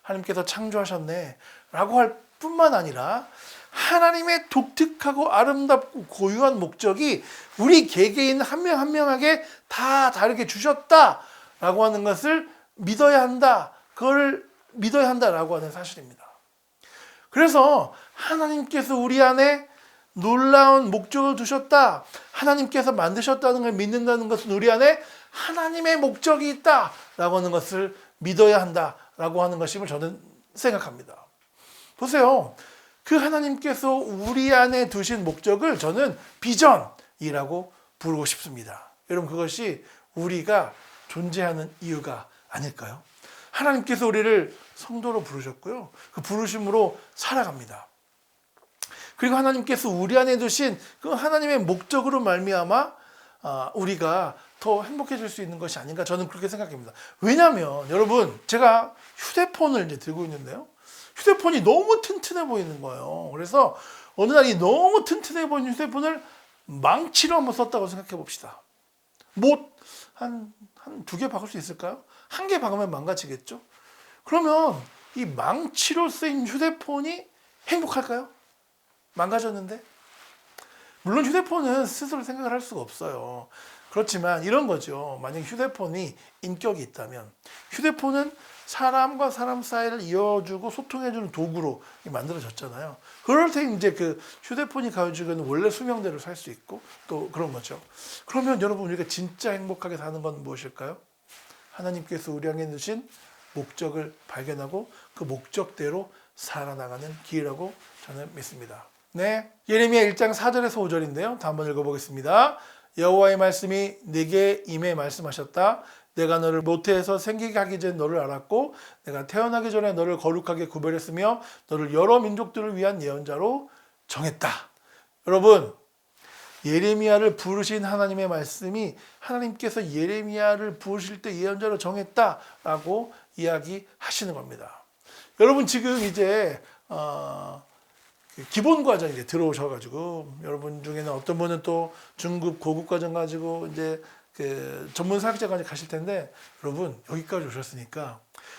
하나님께서 창조하셨네 라고 할 뿐만 아니라 하나님의 독특하고 아름답고 고유한 목적이 우리 개개인 한 명 한 명에게 다 다르게 주셨다라고 하는 것을 믿어야 한다. 그걸 믿어야 한다라고 하는 사실입니다. 그래서 하나님께서 우리 안에 놀라운 목적을 두셨다. 하나님께서 만드셨다는 걸 믿는다는 것은 우리 안에 하나님의 목적이 있다라고 하는 것을 믿어야 한다라고 하는 것임을 저는 생각합니다. 보세요. 그 하나님께서 우리 안에 두신 목적을 저는 비전이라고 부르고 싶습니다. 여러분, 그것이 우리가 존재하는 이유가 아닐까요? 하나님께서 우리를 성도로 부르셨고요. 그 부르심으로 살아갑니다. 그리고 하나님께서 우리 안에 두신 그 하나님의 목적으로 말미암아 우리가 더 행복해질 수 있는 것이 아닌가, 저는 그렇게 생각합니다. 왜냐하면 여러분, 제가 휴대폰을 이제 들고 있는데요. 휴대폰이 너무 튼튼해 보이는 거예요. 그래서 어느 날 이 너무 튼튼해 보이는 휴대폰을 망치로 한번 썼다고 생각해 봅시다. 한 두 개 박을 수 있을까요? 한 개 박으면 망가지겠죠? 그러면 이 망치로 쓰인 휴대폰이 행복할까요? 망가졌는데? 물론 휴대폰은 스스로 생각을 할 수가 없어요. 그렇지만 이런 거죠. 만약 휴대폰이 인격이 있다면 휴대폰은 사람과 사람 사이를 이어주고 소통해주는 도구로 만들어졌잖아요. 그럴 때 이제 그 휴대폰이 가지고 있는 원래 수명대로 살 수 있고 또 그런 거죠. 그러면 여러분, 우리가 진짜 행복하게 사는 건 무엇일까요? 하나님께서 우리 향해 두신 목적을 발견하고 그 목적대로 살아나가는 길이라고 저는 믿습니다. 네, 예레미야 1장 4절에서 5절인데요. 다 한번 읽어보겠습니다. 여호와의 말씀이 내게 임해 말씀하셨다. 내가 너를 모태에서 생기게 하기 전에 너를 알았고 내가 태어나기 전에 너를 거룩하게 구별했으며 너를 여러 민족들을 위한 예언자로 정했다. 여러분, 예레미야를 부르신 하나님의 말씀이 하나님께서 예레미야를 부르실 때 예언자로 정했다라고 이야기하시는 겁니다. 여러분, 지금 이제 기본 과정 이제 들어오셔가지고 여러분 중에는 어떤 분은 또 중급 고급 과정 가지고 이제 그 전문 사역자까지 가실 텐데, 여러분 여기까지 오셨으니까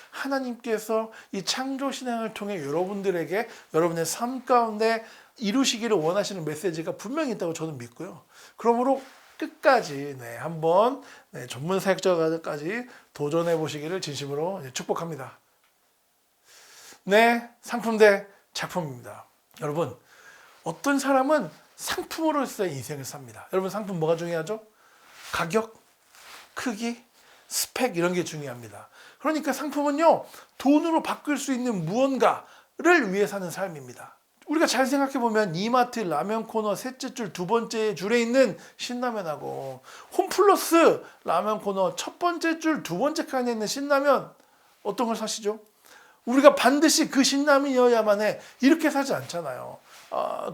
하나님께서 이 창조 신앙을 통해 여러분들에게 여러분의 삶 가운데 이루시기를 원하시는 메시지가 분명히 있다고 저는 믿고요. 그러므로 끝까지 한번 전문 사역자까지 도전해 보시기를 진심으로 축복합니다. 네, 상품 대 작품입니다. 여러분, 어떤 사람은 상품으로서의 인생을 삽니다. 여러분, 상품 뭐가 중요하죠? 가격, 크기, 스펙 이런 게 중요합니다. 그러니까 상품은요, 돈으로 바꿀 수 있는 무언가를 위해 사는 삶입니다. 우리가 잘 생각해 보면 이마트 라면 코너 셋째 줄 두 번째 줄에 있는 신라면하고 홈플러스 라면 코너 첫 번째 줄 두 번째 칸에 있는 신라면, 어떤 걸 사시죠? 우리가 반드시 그 신라면이어야만 해 이렇게 사지 않잖아요.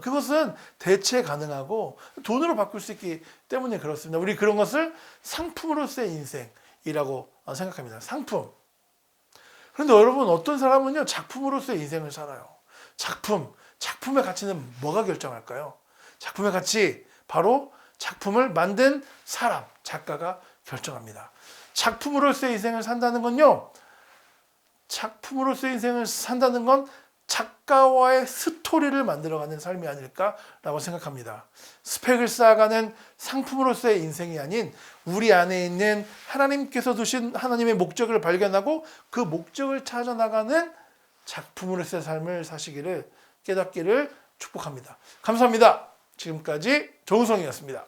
그것은 대체 가능하고 돈으로 바꿀 수 있기 때문에 그렇습니다. 우리 그런 것을 상품으로서의 인생이라고 생각합니다. 상품. 그런데 여러분, 어떤 사람은요 작품으로서의 인생을 살아요. 작품의 가치는 뭐가 결정할까요? 작품의 가치 바로 작품을 만든 사람, 작가가 결정합니다. 작품으로서의 인생을 산다는 건요. 작품으로서의 인생을 산다는 건 작가와의 스토리를 만들어가는 삶이 아닐까라고 생각합니다. 스펙을 쌓아가는 상품으로서의 인생이 아닌 우리 안에 있는 하나님께서 두신 하나님의 목적을 발견하고 그 목적을 찾아 나가는 작품으로서의 삶을 사시기를 깨닫기를 축복합니다. 감사합니다. 지금까지 조은성이었습니다.